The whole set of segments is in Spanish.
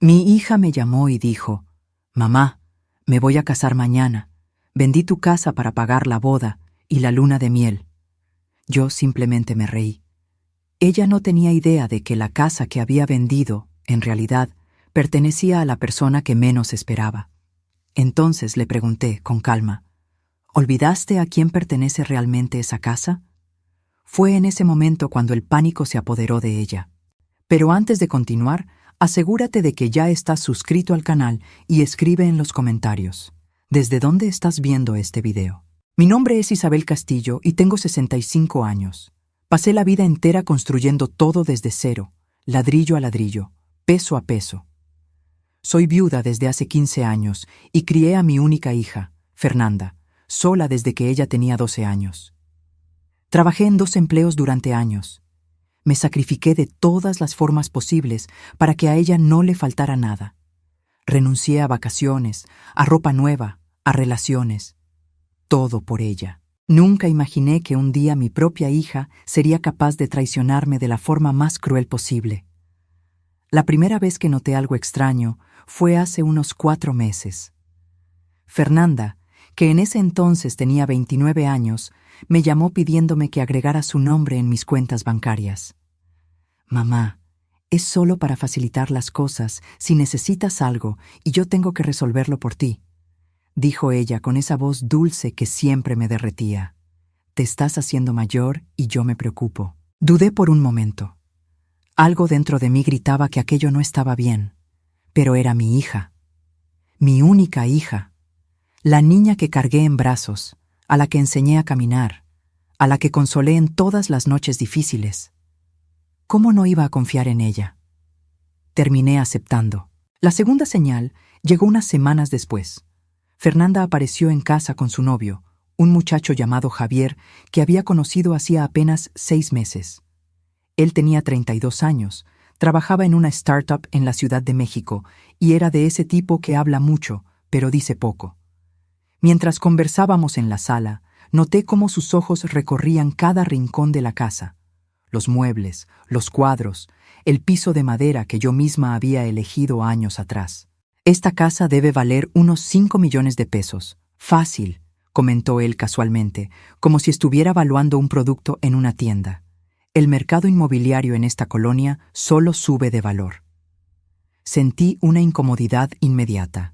Mi hija me llamó y dijo: «Mamá, me voy a casar mañana. Vendí tu casa para pagar la boda y la luna de miel». Yo simplemente me reí. Ella no tenía idea de que la casa que había vendido, en realidad, pertenecía a la persona que menos esperaba. Entonces le pregunté, con calma: «¿Olvidaste a quién pertenece realmente esa casa?». Fue en ese momento cuando el pánico se apoderó de ella. Pero antes de continuar, asegúrate de que ya estás suscrito al canal y escribe en los comentarios: ¿desde dónde estás viendo este video? Mi nombre es Isabel Castillo y tengo 65 años. Pasé la vida entera construyendo todo desde cero, ladrillo a ladrillo, peso a peso. Soy viuda desde hace 15 años y crié a mi única hija, Fernanda, sola desde que ella tenía 12 años. Trabajé en 2 empleos durante años. Me sacrifiqué de todas las formas posibles para que a ella no le faltara nada. Renuncié a vacaciones, a ropa nueva, a relaciones. Todo por ella. Nunca imaginé que un día mi propia hija sería capaz de traicionarme de la forma más cruel posible. La primera vez que noté algo extraño fue hace unos 4 meses. Fernanda, que en ese entonces tenía 29 años, me llamó pidiéndome que agregara su nombre en mis cuentas bancarias. «Mamá, es solo para facilitar las cosas si necesitas algo y yo tengo que resolverlo por ti», dijo ella con esa voz dulce que siempre me derretía. «Te estás haciendo mayor y yo me preocupo». Dudé por un momento. Algo dentro de mí gritaba que aquello no estaba bien, pero era mi hija, mi única hija, la niña que cargué en brazos, a la que enseñé a caminar, a la que consolé en todas las noches difíciles. ¿Cómo no iba a confiar en ella? Terminé aceptando. La segunda señal llegó unas semanas después. Fernanda apareció en casa con su novio, un muchacho llamado Javier que había conocido hacía apenas 6 meses. Él tenía 32 años, trabajaba en una startup en la Ciudad de México y era de ese tipo que habla mucho, pero dice poco. Mientras conversábamos en la sala, noté cómo sus ojos recorrían cada rincón de la casa. Los muebles, los cuadros, el piso de madera que yo misma había elegido años atrás. «Esta casa debe valer unos 5 millones de pesos. Fácil», comentó él casualmente, como si estuviera evaluando un producto en una tienda. «El mercado inmobiliario en esta colonia solo sube de valor». Sentí una incomodidad inmediata.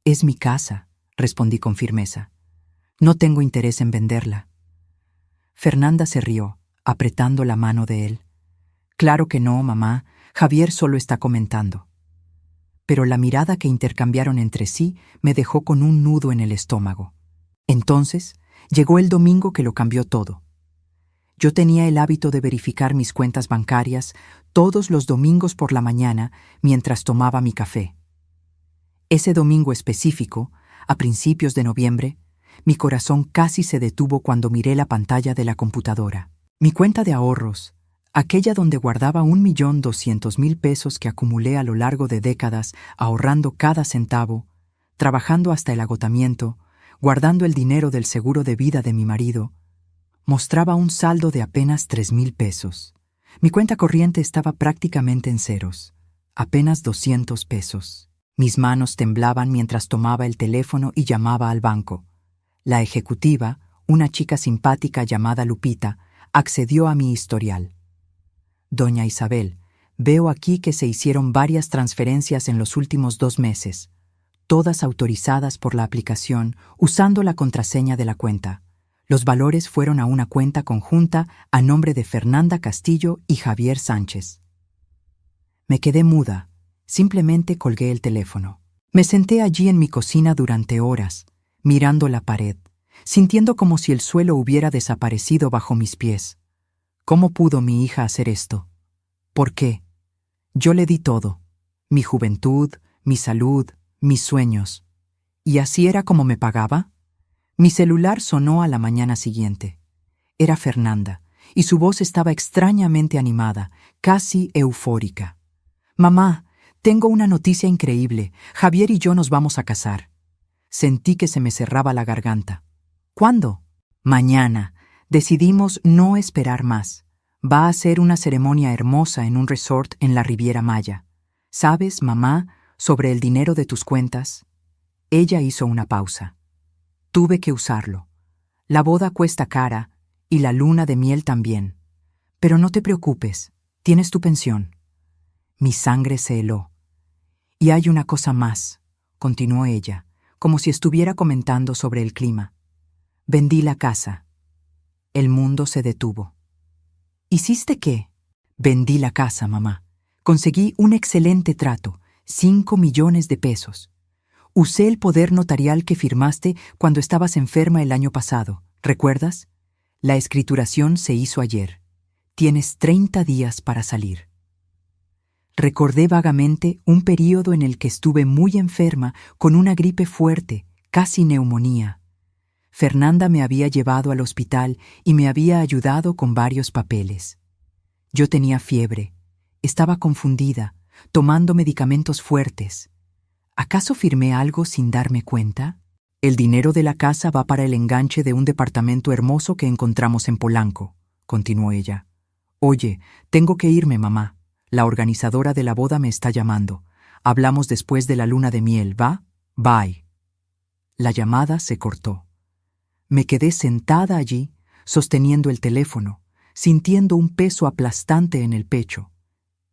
«Es mi casa», respondí con firmeza. «No tengo interés en venderla». Fernanda se rió, apretando la mano de él. «Claro que no, mamá. Javier solo está comentando». Pero la mirada que intercambiaron entre sí me dejó con un nudo en el estómago. Entonces llegó el domingo que lo cambió todo. Yo tenía el hábito de verificar mis cuentas bancarias todos los domingos por la mañana mientras tomaba mi café. Ese domingo específico, a principios de noviembre, mi corazón casi se detuvo cuando miré la pantalla de la computadora. Mi cuenta de ahorros, aquella donde guardaba 1.200.000 pesos que acumulé a lo largo de décadas ahorrando cada centavo, trabajando hasta el agotamiento, guardando el dinero del seguro de vida de mi marido, mostraba un saldo de apenas 3.000 pesos. Mi cuenta corriente estaba prácticamente en ceros, apenas 200 pesos. Mis manos temblaban mientras tomaba el teléfono y llamaba al banco. La ejecutiva, una chica simpática llamada Lupita, accedió a mi historial. «Doña Isabel, veo aquí que se hicieron varias transferencias en los últimos 2 meses, todas autorizadas por la aplicación usando la contraseña de la cuenta. Los valores fueron a una cuenta conjunta a nombre de Fernanda Castillo y Javier Sánchez». Me quedé muda. Simplemente colgué el teléfono. Me senté allí en mi cocina durante horas, mirando la pared, sintiendo como si el suelo hubiera desaparecido bajo mis pies. ¿Cómo pudo mi hija hacer esto? ¿Por qué? Yo le di todo: mi juventud, mi salud, mis sueños. ¿Y así era como me pagaba? Mi celular sonó a la mañana siguiente. Era Fernanda, y su voz estaba extrañamente animada, casi eufórica. «Mamá, tengo una noticia increíble. Javier y yo nos vamos a casar». Sentí que se me cerraba la garganta. «¿Cuándo?» «Mañana. Decidimos no esperar más. Va a ser una ceremonia hermosa en un resort en la Riviera Maya. ¿Sabes, mamá, sobre el dinero de tus cuentas? Ella hizo una pausa. Tuve que usarlo. La boda cuesta cara y la luna de miel también. Pero no te preocupes, tienes tu pensión. Mi sangre se heló. Y hay una cosa más, continuó ella, como si estuviera comentando sobre el clima. Vendí la casa. El mundo se detuvo. ¿Hiciste qué? Vendí la casa, mamá. Conseguí un excelente trato, 5 millones de pesos. Usé el poder notarial que firmaste cuando estabas enferma el año pasado, ¿recuerdas? La escrituración se hizo ayer. Tienes 30 días para salir. Recordé vagamente un período en el que estuve muy enferma con una gripe fuerte, casi neumonía. Fernanda me había llevado al hospital y me había ayudado con varios papeles. Yo tenía fiebre, estaba confundida, tomando medicamentos fuertes. ¿Acaso firmé algo sin darme cuenta? El dinero de la casa va para el enganche de un departamento hermoso que encontramos en Polanco, continuó ella. Oye, tengo que irme, mamá. La organizadora de la boda me está llamando. Hablamos después de la luna de miel, ¿va? Bye. La llamada se cortó. Me quedé sentada allí, sosteniendo el teléfono, sintiendo un peso aplastante en el pecho.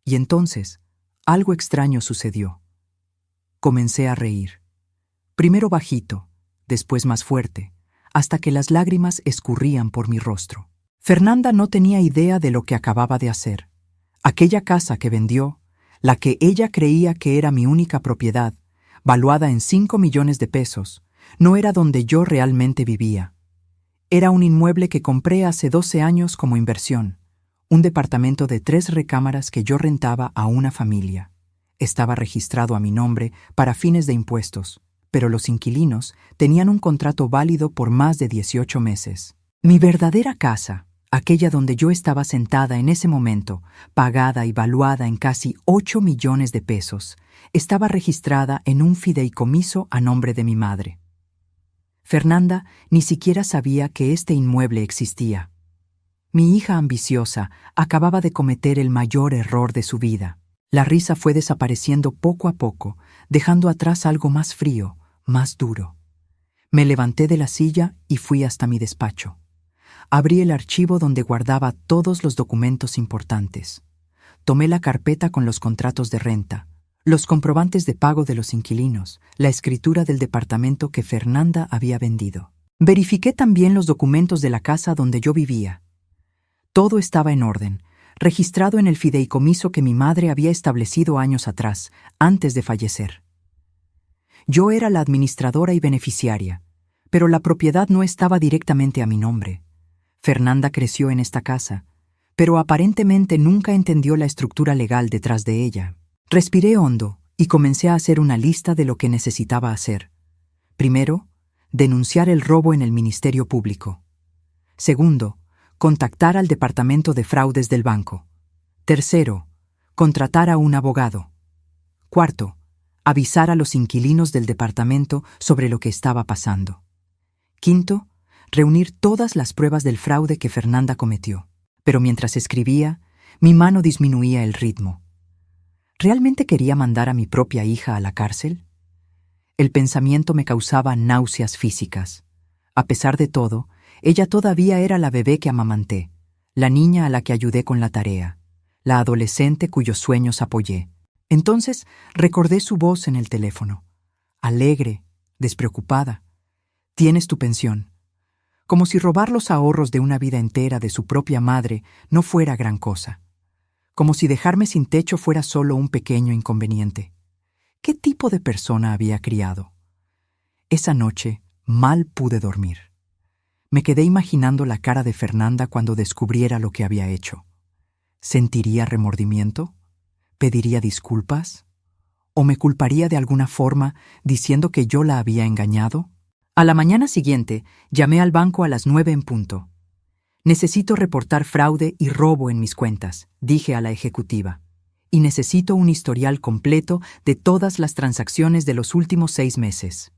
Y entonces, algo extraño sucedió. Comencé a reír. Primero bajito, después más fuerte, hasta que las lágrimas escurrían por mi rostro. Fernanda no tenía idea de lo que acababa de hacer. Aquella casa que vendió, la que ella creía que era mi única propiedad, valuada en 5 millones de pesos, no era donde yo realmente vivía. Era un inmueble que compré hace 12 años como inversión, un departamento de 3 recámaras que yo rentaba a una familia. Estaba registrado a mi nombre para fines de impuestos, pero los inquilinos tenían un contrato válido por más de 18 meses. Mi verdadera casa, aquella donde yo estaba sentada en ese momento, pagada y valuada en casi 8 millones de pesos, estaba registrada en un fideicomiso a nombre de mi madre. Fernanda ni siquiera sabía que este inmueble existía. Mi hija ambiciosa acababa de cometer el mayor error de su vida. La risa fue desapareciendo poco a poco, dejando atrás algo más frío, más duro. Me levanté de la silla y fui hasta mi despacho. Abrí el archivo donde guardaba todos los documentos importantes. Tomé la carpeta con los contratos de renta, los comprobantes de pago de los inquilinos, la escritura del departamento que Fernanda había vendido. Verifiqué también los documentos de la casa donde yo vivía. Todo estaba en orden, registrado en el fideicomiso que mi madre había establecido años atrás, antes de fallecer. Yo era la administradora y beneficiaria, pero la propiedad no estaba directamente a mi nombre. Fernanda creció en esta casa, pero aparentemente nunca entendió la estructura legal detrás de ella. Respiré hondo y comencé a hacer una lista de lo que necesitaba hacer. Primero, denunciar el robo en el Ministerio Público. Segundo, contactar al Departamento de Fraudes del banco. Tercero, contratar a un abogado. Cuarto, avisar a los inquilinos del departamento sobre lo que estaba pasando. Quinto, reunir todas las pruebas del fraude que Fernanda cometió. Pero mientras escribía, mi mano disminuía el ritmo. ¿Realmente quería mandar a mi propia hija a la cárcel? El pensamiento me causaba náuseas físicas. A pesar de todo, ella todavía era la bebé que amamanté, la niña a la que ayudé con la tarea, la adolescente cuyos sueños apoyé. Entonces recordé su voz en el teléfono, alegre, despreocupada. Tienes tu pensión. Como si robar los ahorros de una vida entera de su propia madre no fuera gran cosa. Como si dejarme sin techo fuera solo un pequeño inconveniente. ¿Qué tipo de persona había criado? Esa noche mal pude dormir. Me quedé imaginando la cara de Fernanda cuando descubriera lo que había hecho. ¿Sentiría remordimiento? ¿Pediría disculpas? ¿O me culparía de alguna forma diciendo que yo la había engañado? A la mañana siguiente, llamé al banco a las 9 en punto. Necesito reportar fraude y robo en mis cuentas, dije a la ejecutiva. Y necesito un historial completo de todas las transacciones de los últimos 6 meses.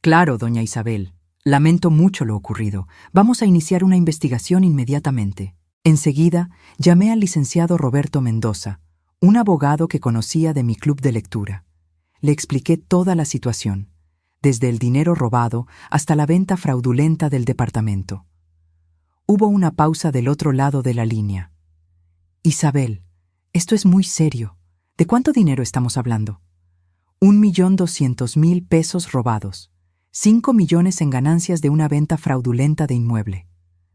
Claro, doña Isabel. Lamento mucho lo ocurrido. Vamos a iniciar una investigación inmediatamente. Enseguida, llamé al licenciado Roberto Mendoza, Un abogado que conocía de mi club de lectura. Le expliqué toda la situación, desde el dinero robado hasta la venta fraudulenta del departamento. Hubo una pausa del otro lado de la línea. Isabel, esto es muy serio. ¿De cuánto dinero estamos hablando? 1.200.000 pesos robados. 5 millones en ganancias de una venta fraudulenta de inmueble.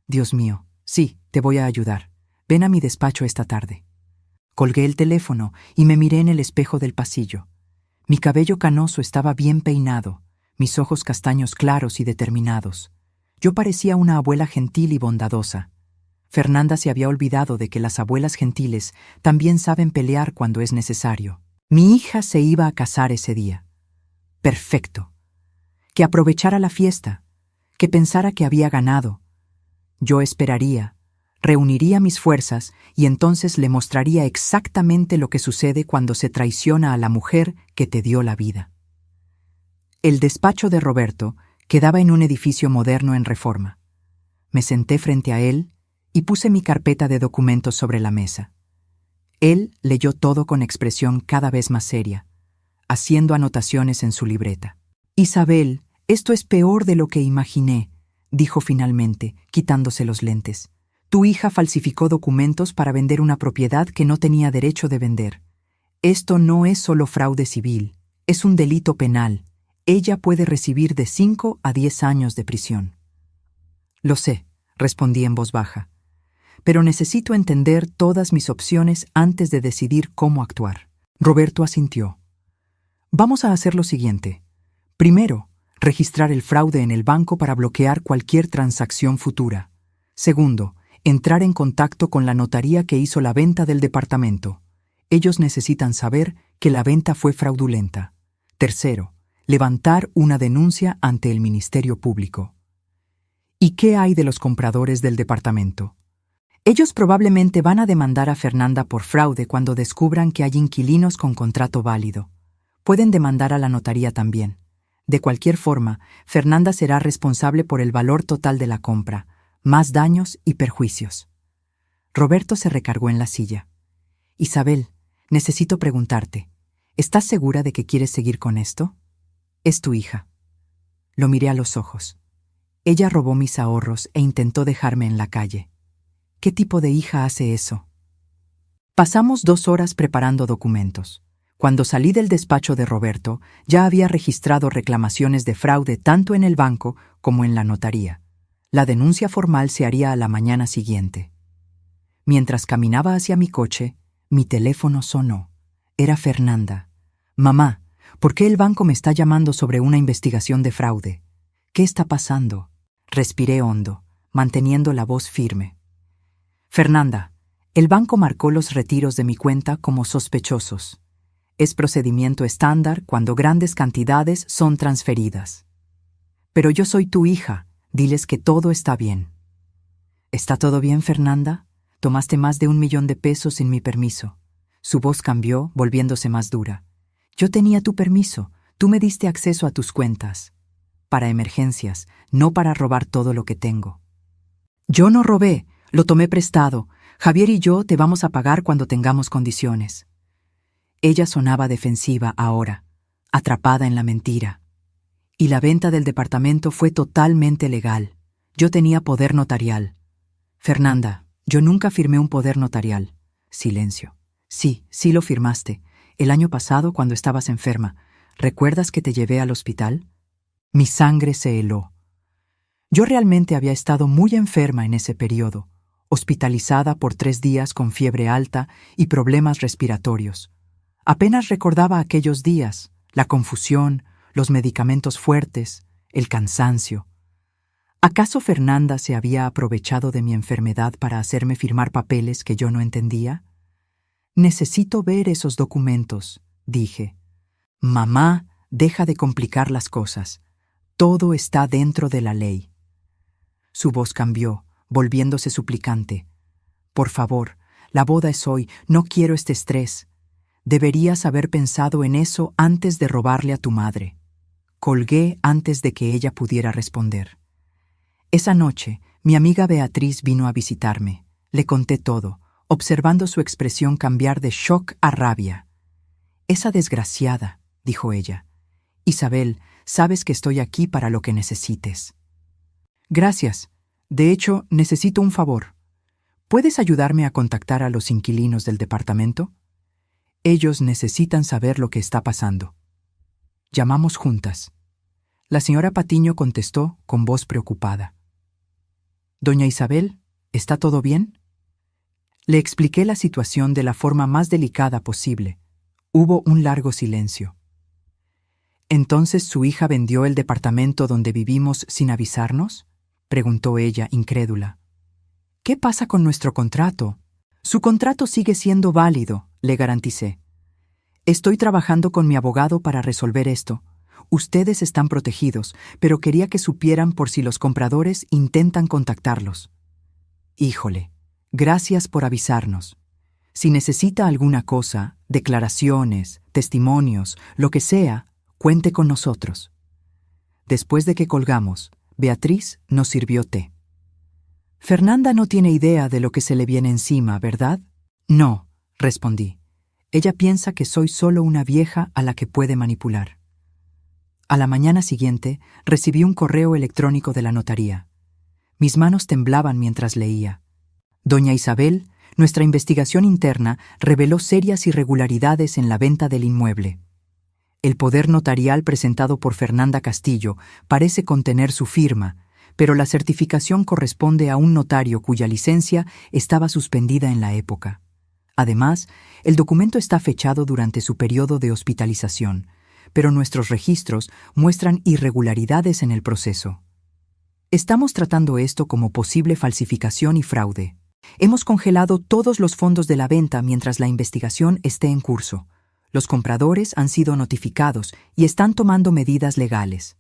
Dios mío, sí, te voy a ayudar. Ven a mi despacho esta tarde. Colgué el teléfono y me miré en el espejo del pasillo. Mi cabello canoso estaba bien peinado, mis ojos castaños claros y determinados. Yo parecía una abuela gentil y bondadosa. Fernanda se había olvidado de que las abuelas gentiles también saben pelear cuando es necesario. Mi hija se iba a casar ese día. Perfecto. Que aprovechara la fiesta, que pensara que había ganado. Yo esperaría, reuniría mis fuerzas y entonces le mostraría exactamente lo que sucede cuando se traiciona a la mujer que te dio la vida. El despacho de Roberto quedaba en un edificio moderno en Reforma. Me senté frente a él y puse mi carpeta de documentos sobre la mesa. Él leyó todo con expresión cada vez más seria, haciendo anotaciones en su libreta. Isabel, esto es peor de lo que imaginé, dijo finalmente, quitándose los lentes. Tu hija falsificó documentos para vender una propiedad que no tenía derecho de vender. Esto no es solo fraude civil, es un delito penal. Ella puede recibir de 5 a 10 años de prisión. Lo sé, respondí en voz baja, pero necesito entender todas mis opciones antes de decidir cómo actuar. Roberto asintió. Vamos a hacer lo siguiente. Primero, registrar el fraude en el banco para bloquear cualquier transacción futura. Segundo, entrar en contacto con la notaría que hizo la venta del departamento. Ellos necesitan saber que la venta fue fraudulenta. Tercero, levantar una denuncia ante el Ministerio Público. ¿Y qué hay de los compradores del departamento? Ellos probablemente van a demandar a Fernanda por fraude cuando descubran que hay inquilinos con contrato válido. Pueden demandar a la notaría también. De cualquier forma, Fernanda será responsable por el valor total de la compra, más daños y perjuicios. Roberto se recargó en la silla. Isabel, necesito preguntarte, ¿estás segura de que quieres seguir con esto? Es tu hija. Lo miré a los ojos. Ella robó mis ahorros e intentó dejarme en la calle. ¿Qué tipo de hija hace eso? Pasamos 2 horas preparando documentos. Cuando salí del despacho de Roberto, ya había registrado reclamaciones de fraude tanto en el banco como en la notaría. La denuncia formal se haría a la mañana siguiente. Mientras caminaba hacia mi coche, mi teléfono sonó. Era Fernanda. Mamá, ¿por qué el banco me está llamando sobre una investigación de fraude? ¿Qué está pasando? Respiré hondo, manteniendo la voz firme. Fernanda, el banco marcó los retiros de mi cuenta como sospechosos. Es procedimiento estándar cuando grandes cantidades son transferidas. Pero yo soy tu hija, diles que todo está bien. ¿Está todo bien, Fernanda? Tomaste más de 1 millón de pesos sin mi permiso. Su voz cambió, volviéndose más dura. Yo tenía tu permiso, tú me diste acceso a tus cuentas. Para emergencias, no para robar todo lo que tengo. Yo no robé, lo tomé prestado. Javier y yo te vamos a pagar cuando tengamos condiciones. Ella sonaba defensiva ahora, atrapada en la mentira. Y la venta del departamento fue totalmente legal. Yo tenía poder notarial. Fernanda, yo nunca firmé un poder notarial. Silencio. Sí, sí lo firmaste. El año pasado, cuando estabas enferma. ¿Recuerdas que te llevé al hospital? Mi sangre se heló. Yo realmente había estado muy enferma en ese periodo, hospitalizada por 3 días con fiebre alta y problemas respiratorios. Apenas recordaba aquellos días, la confusión, los medicamentos fuertes, el cansancio. ¿Acaso Fernanda se había aprovechado de mi enfermedad para hacerme firmar papeles que yo no entendía? Necesito ver esos documentos, dije. Mamá, deja de complicar las cosas. Todo está dentro de la ley. Su voz cambió, volviéndose suplicante. Por favor, la boda es hoy, no quiero este estrés. Deberías haber pensado en eso antes de robarle a tu madre. Colgué antes de que ella pudiera responder. Esa noche, mi amiga Beatriz vino a visitarme. Le conté todo, observando su expresión cambiar de shock a rabia. «Esa desgraciada», dijo ella. «Isabel, sabes que estoy aquí para lo que necesites». «Gracias. De hecho, necesito un favor. ¿Puedes ayudarme a contactar a los inquilinos del departamento? Ellos necesitan saber lo que está pasando». Llamamos juntas. La señora Patiño contestó con voz preocupada. «Doña Isabel, ¿está todo bien?» Le expliqué la situación de la forma más delicada posible. Hubo un largo silencio. «¿Entonces su hija vendió el departamento donde vivimos sin avisarnos?», preguntó ella, incrédula. «¿Qué pasa con nuestro contrato?» «Su contrato sigue siendo válido», le garanticé. «Estoy trabajando con mi abogado para resolver esto. Ustedes están protegidos, pero quería que supieran por si los compradores intentan contactarlos». «Híjole, gracias por avisarnos. Si necesita alguna cosa, declaraciones, testimonios, lo que sea, cuente con nosotros». Después de que colgamos, Beatriz nos sirvió té. «Fernanda no tiene idea de lo que se le viene encima, ¿verdad?» «No», respondí. «Ella piensa que soy solo una vieja a la que puede manipular». A la mañana siguiente recibí un correo electrónico de la notaría. Mis manos temblaban mientras leía. «Doña Isabel, nuestra investigación interna reveló serias irregularidades en la venta del inmueble. El poder notarial presentado por Fernanda Castillo parece contener su firma, pero la certificación corresponde a un notario cuya licencia estaba suspendida en la época. Además, el documento está fechado durante su periodo de hospitalización, pero nuestros registros muestran irregularidades en el proceso. Estamos tratando esto como posible falsificación y fraude. Hemos congelado todos los fondos de la venta mientras la investigación esté en curso. Los compradores han sido notificados y están tomando medidas legales».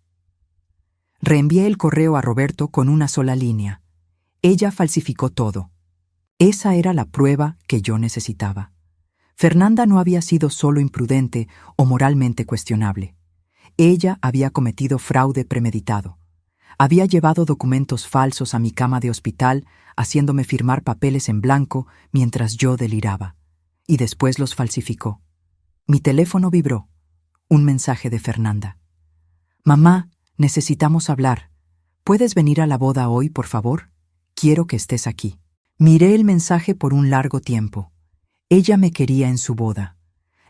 Reenvié el correo a Roberto con una sola línea. Ella falsificó todo. Esa era la prueba que yo necesitaba. Fernanda no había sido solo imprudente o moralmente cuestionable. Ella había cometido fraude premeditado. Había llevado documentos falsos a mi cama de hospital, haciéndome firmar papeles en blanco mientras yo deliraba. Y después los falsificó. Mi teléfono vibró. Un mensaje de Fernanda. «Mamá, necesitamos hablar. ¿Puedes venir a la boda hoy, por favor? Quiero que estés aquí». Miré el mensaje por un largo tiempo. Ella me quería en su boda.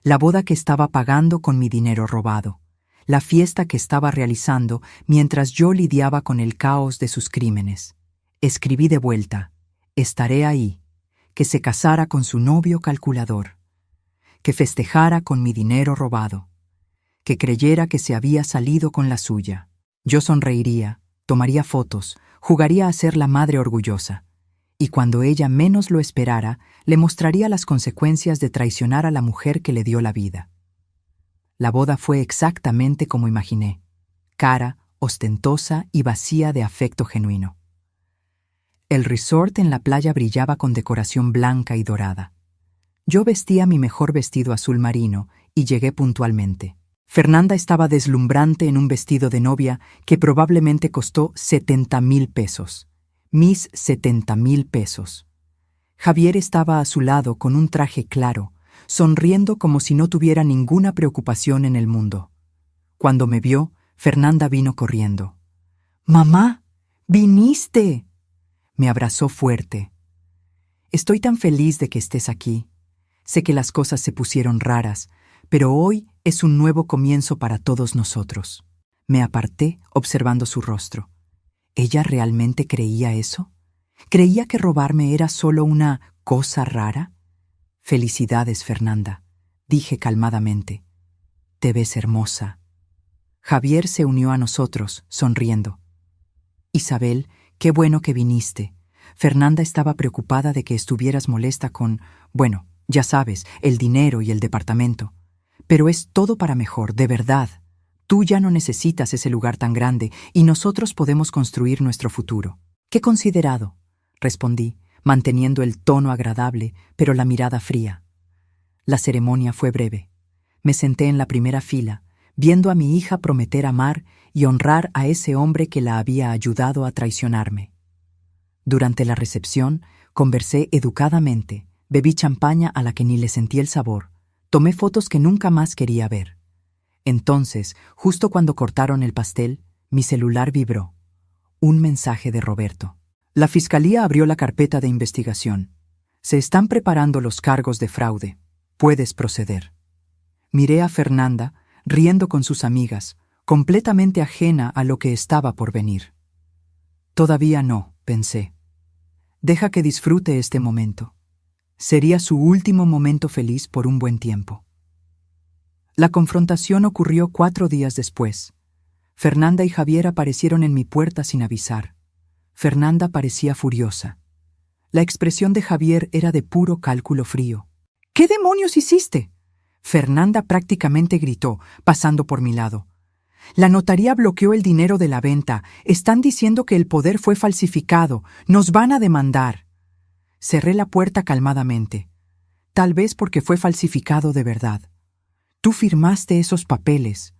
La boda que estaba pagando con mi dinero robado. La fiesta que estaba realizando mientras yo lidiaba con el caos de sus crímenes. Escribí de vuelta: «Estaré ahí». Que se casara con su novio calculador. Que festejara con mi dinero robado. Que creyera que se había salido con la suya. Yo sonreiría, tomaría fotos, jugaría a ser la madre orgullosa. Y cuando ella menos lo esperara, le mostraría las consecuencias de traicionar a la mujer que le dio la vida. La boda fue exactamente como imaginé: cara, ostentosa y vacía de afecto genuino. El resort en la playa brillaba con decoración blanca y dorada. Yo vestía mi mejor vestido azul marino y llegué puntualmente. Fernanda estaba deslumbrante en un vestido de novia que probablemente costó 70,000 pesos. Mis 70,000 pesos. Javier estaba a su lado con un traje claro, sonriendo como si no tuviera ninguna preocupación en el mundo. Cuando me vio, Fernanda vino corriendo. «¡Mamá! ¡Viniste!». Me abrazó fuerte. «Estoy tan feliz de que estés aquí. Sé que las cosas se pusieron raras, pero hoy es un nuevo comienzo para todos nosotros». Me aparté observando su rostro. ¿Ella realmente creía eso? ¿Creía que robarme era solo una cosa rara? «Felicidades, Fernanda», dije calmadamente. «Te ves hermosa». Javier se unió a nosotros, sonriendo. «Isabel, qué bueno que viniste. Fernanda estaba preocupada de que estuvieras molesta con, bueno, ya sabes, el dinero y el departamento. Pero es todo para mejor, de verdad. Tú ya no necesitas ese lugar tan grande y nosotros podemos construir nuestro futuro». «Qué considerado», respondí, manteniendo el tono agradable, pero la mirada fría. La ceremonia fue breve. Me senté en la primera fila, viendo a mi hija prometer amar y honrar a ese hombre que la había ayudado a traicionarme. Durante la recepción, conversé educadamente, Bebí champaña a la que ni le sentí el sabor. Tomé fotos que nunca más quería ver. Entonces, justo cuando cortaron el pastel, mi celular vibró. Un mensaje de Roberto. La fiscalía abrió la carpeta de investigación. Se están preparando los cargos de fraude. Puedes proceder. Miré a Fernanda, riendo con sus amigas, completamente ajena a lo que estaba por venir. Todavía no, pensé. Deja que disfrute este momento. Sería su último momento feliz por un buen tiempo. La confrontación ocurrió 4 días después. Fernanda y Javier aparecieron en mi puerta sin avisar. Fernanda parecía furiosa. La expresión de Javier era de puro cálculo frío. ¿Qué demonios hiciste? Fernanda prácticamente gritó, pasando por mi lado. La notaría bloqueó el dinero de la venta. Están diciendo que el poder fue falsificado. Nos van a demandar. Cerré la puerta calmadamente. Tal vez porque fue falsificado de verdad. Tú firmaste esos papeles.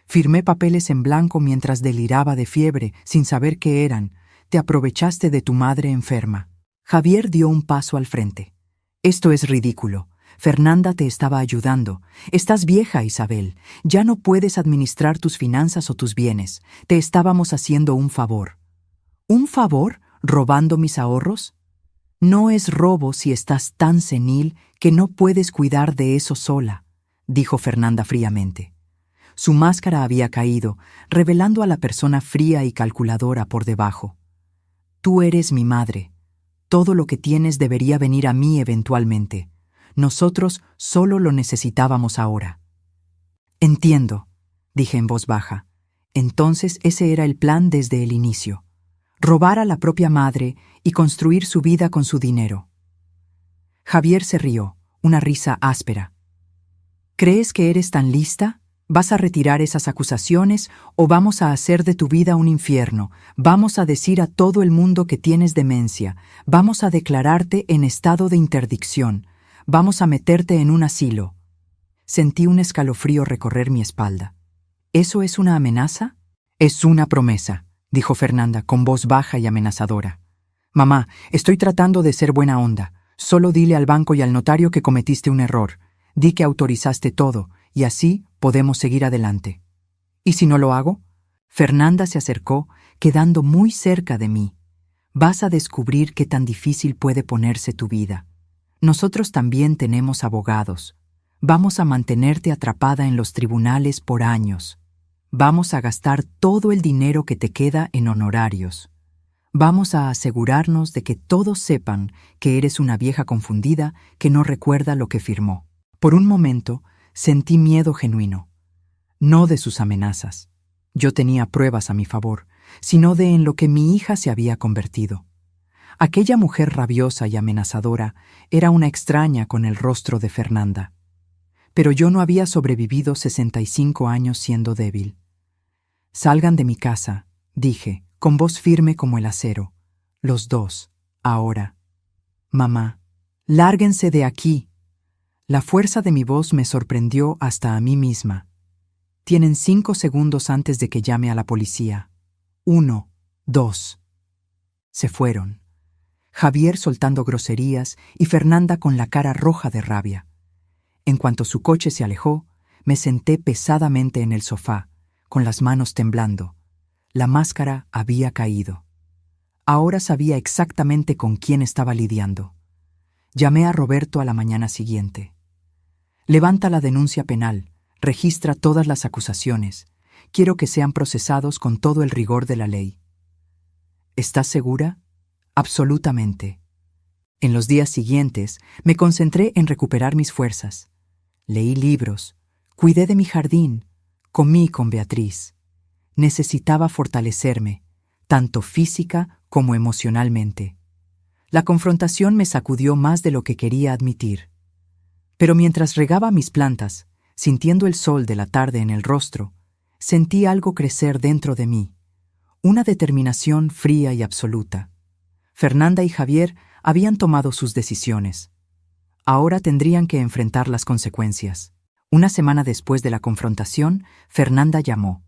Firmé papeles en blanco mientras deliraba de fiebre, sin saber qué eran. Te aprovechaste de tu madre enferma. Javier dio un paso al frente. Esto es ridículo. Fernanda te estaba ayudando. Estás vieja, Isabel. Ya no puedes administrar tus finanzas o tus bienes. Te estábamos haciendo un favor. ¿Un favor? ¿Robando mis ahorros? No es robo si estás tan senil que no puedes cuidar de eso sola, dijo Fernanda fríamente. Su máscara había caído, revelando a la persona fría y calculadora por debajo. Tú eres mi madre. Todo lo que tienes debería venir a mí eventualmente. Nosotros solo lo necesitábamos ahora. Entiendo, dije en voz baja. Entonces ese era el plan desde el inicio. Robar a la propia madre y construir su vida con su dinero. Javier se rió, una risa áspera. ¿Crees que eres tan lista? ¿Vas a retirar esas acusaciones o vamos a hacer de tu vida un infierno? Vamos a decir a todo el mundo que tienes demencia. Vamos a declararte en estado de interdicción. Vamos a meterte en un asilo. Sentí un escalofrío recorrer mi espalda. ¿Eso es una amenaza? Es una promesa, dijo Fernanda con voz baja y amenazadora. Mamá, estoy tratando de ser buena onda. Solo dile al banco y al notario que cometiste un error. Di que autorizaste todo, y así podemos seguir adelante. ¿Y si no lo hago? Fernanda se acercó, quedando muy cerca de mí. Vas a descubrir qué tan difícil puede ponerse tu vida. Nosotros también tenemos abogados. Vamos a mantenerte atrapada en los tribunales por años. Vamos a gastar todo el dinero que te queda en honorarios. Vamos a asegurarnos de que todos sepan que eres una vieja confundida que no recuerda lo que firmó. Por un momento, sentí miedo genuino. No de sus amenazas. Yo tenía pruebas a mi favor, sino de en lo que mi hija se había convertido. Aquella mujer rabiosa y amenazadora era una extraña con el rostro de Fernanda. Pero yo no había sobrevivido 65 años siendo débil. Salgan de mi casa, dije, con voz firme como el acero. Los dos, ahora. Mamá, lárguense de aquí. La fuerza de mi voz me sorprendió hasta a mí misma. Tienen 5 segundos antes de que llame a la policía. 1, 2. Se fueron. Javier soltando groserías y Fernanda con la cara roja de rabia. En cuanto su coche se alejó, me senté pesadamente en el sofá, con las manos temblando. La máscara había caído. Ahora sabía exactamente con quién estaba lidiando. Llamé a Roberto a la mañana siguiente. Levanta la denuncia penal, registra todas las acusaciones. Quiero que sean procesados con todo el rigor de la ley. ¿Estás segura? Absolutamente. En los días siguientes me concentré en recuperar mis fuerzas. Leí libros, cuidé de mi jardín, comí con Beatriz. Necesitaba fortalecerme, tanto física como emocionalmente. La confrontación me sacudió más de lo que quería admitir. Pero mientras regaba mis plantas, sintiendo el sol de la tarde en el rostro, sentí algo crecer dentro de mí, una determinación fría y absoluta. Fernanda y Javier habían tomado sus decisiones. Ahora tendrían que enfrentar las consecuencias. Una semana después de la confrontación, Fernanda llamó.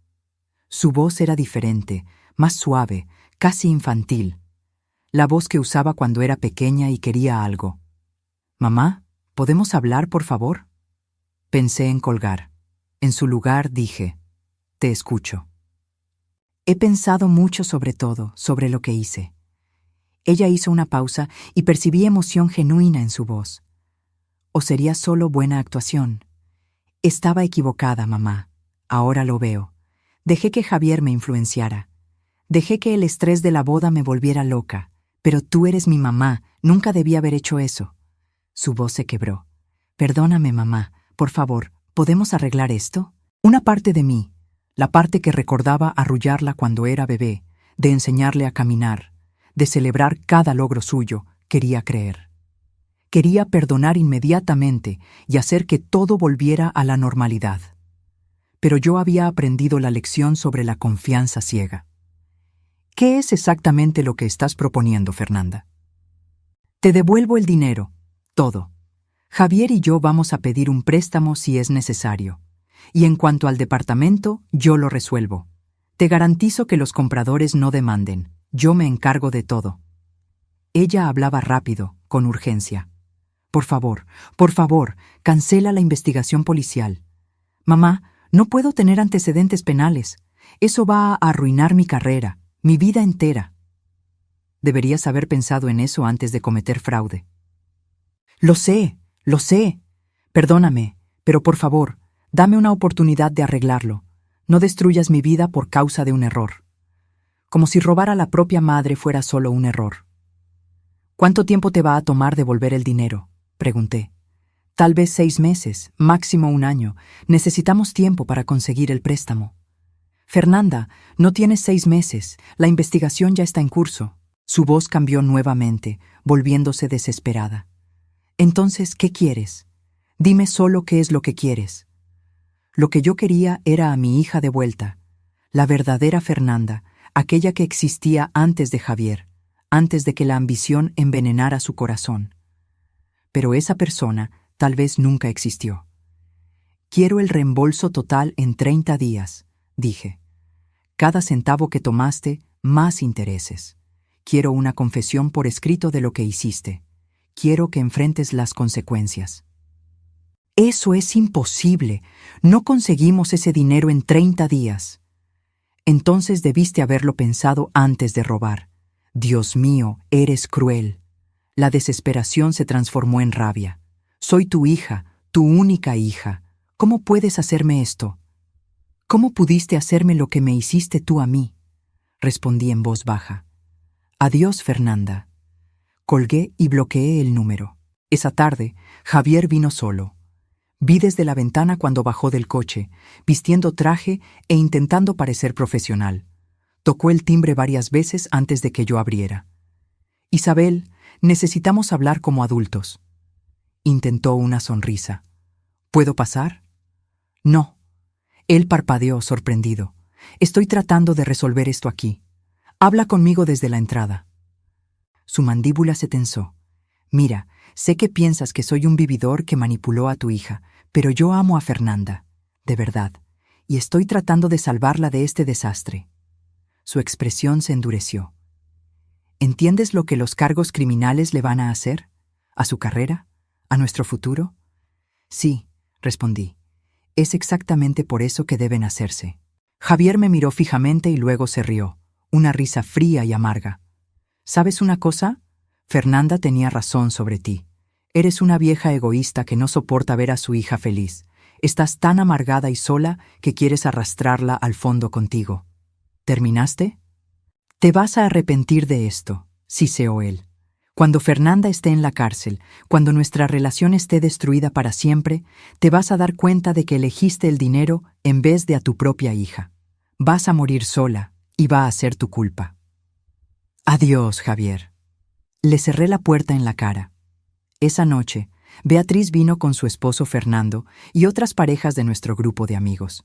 Su voz era diferente, más suave, casi infantil. La voz que usaba cuando era pequeña y quería algo. Mamá, ¿podemos hablar, por favor? Pensé en colgar. En su lugar dije, te escucho. He pensado mucho sobre todo, sobre lo que hice. Ella hizo una pausa y percibí emoción genuina en su voz. ¿O sería solo buena actuación? Estaba equivocada, mamá. Ahora lo veo. Dejé que Javier me influenciara. Dejé que el estrés de la boda me volviera loca. Pero tú eres mi mamá, nunca debí haber hecho eso. Su voz se quebró. Perdóname, mamá. Por favor, ¿podemos arreglar esto? Una parte de mí, la parte que recordaba arrullarla cuando era bebé, de enseñarle a caminar, de celebrar cada logro suyo, quería creer. Quería perdonar inmediatamente y hacer que todo volviera a la normalidad. Pero yo había aprendido la lección sobre la confianza ciega. ¿Qué es exactamente lo que estás proponiendo, Fernanda? Te devuelvo el dinero, todo. Javier y yo vamos a pedir un préstamo si es necesario. Y en cuanto al departamento, yo lo resuelvo. Te garantizo que los compradores no demanden. Yo me encargo de todo. Ella hablaba rápido, con urgencia. Por favor, cancela la investigación policial. Mamá, no puedo tener antecedentes penales. Eso va a arruinar mi carrera, mi vida entera. Deberías haber pensado en eso antes de cometer fraude. Lo sé. Perdóname, pero por favor, dame una oportunidad de arreglarlo. No destruyas mi vida por causa de un error. Como si robar a la propia madre fuera solo un error. ¿Cuánto tiempo te va a tomar devolver el dinero?, pregunté. Tal vez 6 meses, máximo 1 año. Necesitamos tiempo para conseguir el préstamo. Fernanda, no tienes 6 meses. La investigación ya está en curso. Su voz cambió nuevamente, volviéndose desesperada. Entonces, ¿qué quieres? Dime solo qué es lo que quieres. Lo que yo quería era a mi hija de vuelta, la verdadera Fernanda, aquella que existía antes de Javier, antes de que la ambición envenenara su corazón. Pero esa persona tal vez nunca existió. Quiero el reembolso total en 30 días, dije. Cada centavo que tomaste, más intereses. Quiero una confesión por escrito de lo que hiciste. Quiero que enfrentes las consecuencias. Eso es imposible. No conseguimos ese dinero en 30 días. Entonces debiste haberlo pensado antes de robar. Dios mío, eres cruel. La desesperación se transformó en rabia. Soy tu hija, tu única hija. ¿Cómo puedes hacerme esto? ¿Cómo pudiste hacerme lo que me hiciste tú a mí? Respondí en voz baja. Adiós, Fernanda. Colgué y bloqueé el número. Esa tarde, Javier vino solo. Vi desde la ventana cuando bajó del coche, vistiendo traje e intentando parecer profesional. Tocó el timbre varias veces antes de que yo abriera. Isabel, necesitamos hablar como adultos. Intentó una sonrisa. ¿Puedo pasar? No. Él parpadeó sorprendido. Estoy tratando de resolver esto aquí. Habla conmigo desde la entrada. Su mandíbula se tensó. Mira, sé que piensas que soy un vividor que manipuló a tu hija, pero yo amo a Fernanda, de verdad, y estoy tratando de salvarla de este desastre. Su expresión se endureció. ¿Entiendes lo que los cargos criminales le van a hacer? ¿A su carrera? ¿A nuestro futuro? Sí, respondí. Es exactamente por eso que deben hacerse. Javier me miró fijamente y luego se rió, una risa fría y amarga. ¿Sabes una cosa? Fernanda tenía razón sobre ti. Eres una vieja egoísta que no soporta ver a su hija feliz. Estás tan amargada y sola que quieres arrastrarla al fondo contigo. ¿Terminaste? Te vas a arrepentir de esto, siseó él. Cuando Fernanda esté en la cárcel, cuando nuestra relación esté destruida para siempre, te vas a dar cuenta de que elegiste el dinero en vez de a tu propia hija. Vas a morir sola y va a ser tu culpa. Adiós, Javier. Le cerré la puerta en la cara. Esa noche, Beatriz vino con su esposo Fernando y otras parejas de nuestro grupo de amigos.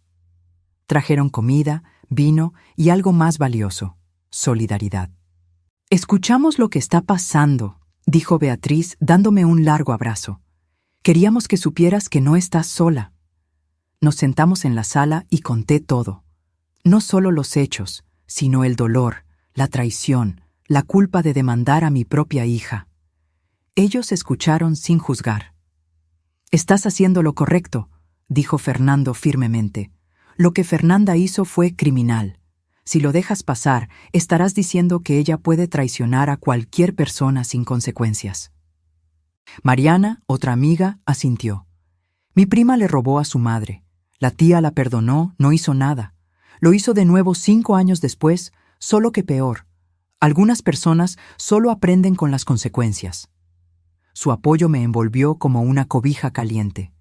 Trajeron comida, vino y algo más valioso, solidaridad. Escuchamos lo que está pasando, dijo Beatriz dándome un largo abrazo. Queríamos que supieras que no estás sola. Nos sentamos en la sala y conté todo. No solo los hechos, sino el dolor, la traición, la culpa de demandar a mi propia hija. Ellos escucharon sin juzgar. «Estás haciendo lo correcto», dijo Fernando firmemente. «Lo que Fernanda hizo fue criminal. Si lo dejas pasar, estarás diciendo que ella puede traicionar a cualquier persona sin consecuencias». Mariana, otra amiga, asintió. «Mi prima le robó a su madre. La tía la perdonó, no hizo nada. Lo hizo de nuevo 5 años después, solo que peor. Algunas personas solo aprenden con las consecuencias». Su apoyo me envolvió como una cobija caliente.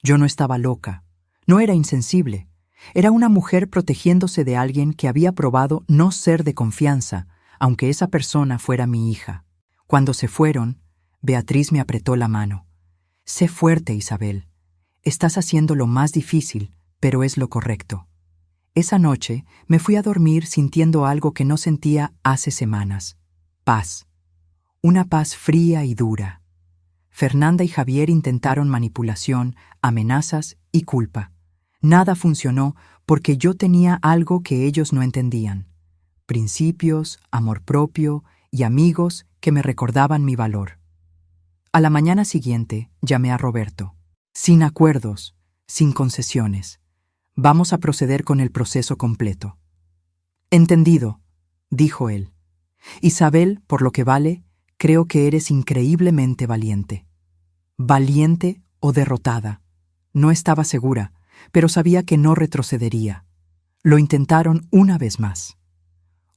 Yo no estaba loca, no era insensible. Era una mujer protegiéndose de alguien que había probado no ser de confianza, aunque esa persona fuera mi hija. Cuando se fueron, Beatriz me apretó la mano. «Sé fuerte, Isabel. Estás haciendo lo más difícil, pero es lo correcto». Esa noche me fui a dormir sintiendo algo que no sentía hace semanas. Paz. Una paz fría y dura. Fernanda y Javier intentaron manipulación, amenazas y culpa. Nada funcionó porque yo tenía algo que ellos no entendían. Principios, amor propio y amigos que me recordaban mi valor. A la mañana siguiente llamé a Roberto. Sin acuerdos, sin concesiones. Vamos a proceder con el proceso completo. «Entendido», dijo él. «Isabel, por lo que vale, creo que eres increíblemente valiente». ¿Valiente o derrotada? No estaba segura, pero sabía que no retrocedería. Lo intentaron una vez más.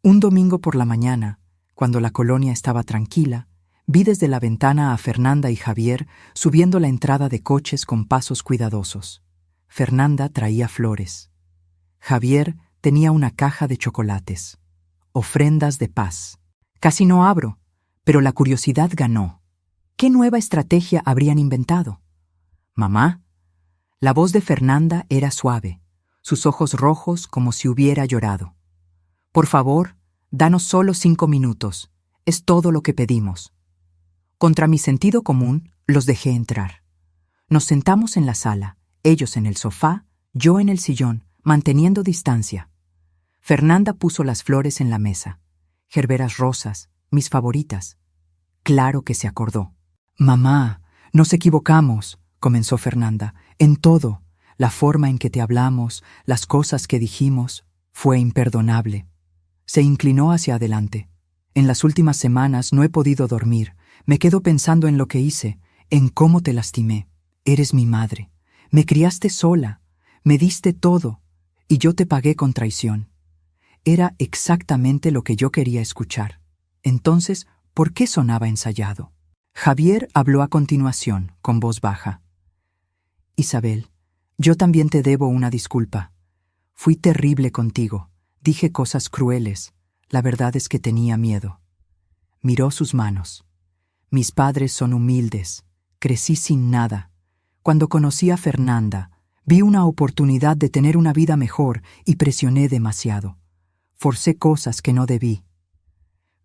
Un domingo por la mañana, cuando la colonia estaba tranquila, vi desde la ventana a Fernanda y Javier subiendo la entrada de coches con pasos cuidadosos. Fernanda traía flores. Javier tenía una caja de chocolates. Ofrendas de paz. Casi no abro, pero la curiosidad ganó. ¿Qué nueva estrategia habrían inventado? «Mamá». La voz de Fernanda era suave, sus ojos rojos como si hubiera llorado. «Por favor, danos solo 5 minutos. Es todo lo que pedimos». Contra mi sentido común, los dejé entrar. Nos sentamos en la sala, ellos en el sofá, yo en el sillón, manteniendo distancia. Fernanda puso las flores en la mesa. Gerberas rosas, mis favoritas. Claro que se acordó. «Mamá, nos equivocamos», comenzó Fernanda, «en todo. La forma en que te hablamos, las cosas que dijimos, fue imperdonable». Se inclinó hacia adelante. «En las últimas semanas no he podido dormir. Me quedo pensando en lo que hice, en cómo te lastimé. Eres mi madre. Me criaste sola. Me diste todo. Y yo te pagué con traición». Era exactamente lo que yo quería escuchar. Entonces, ¿por qué sonaba ensayado? Javier habló a continuación, con voz baja. «Isabel, yo también te debo una disculpa. Fui terrible contigo. Dije cosas crueles. La verdad es que tenía miedo». Miró sus manos. «Mis padres son humildes. Crecí sin nada. Cuando conocí a Fernanda, vi una oportunidad de tener una vida mejor y presioné demasiado. Forcé cosas que no debí».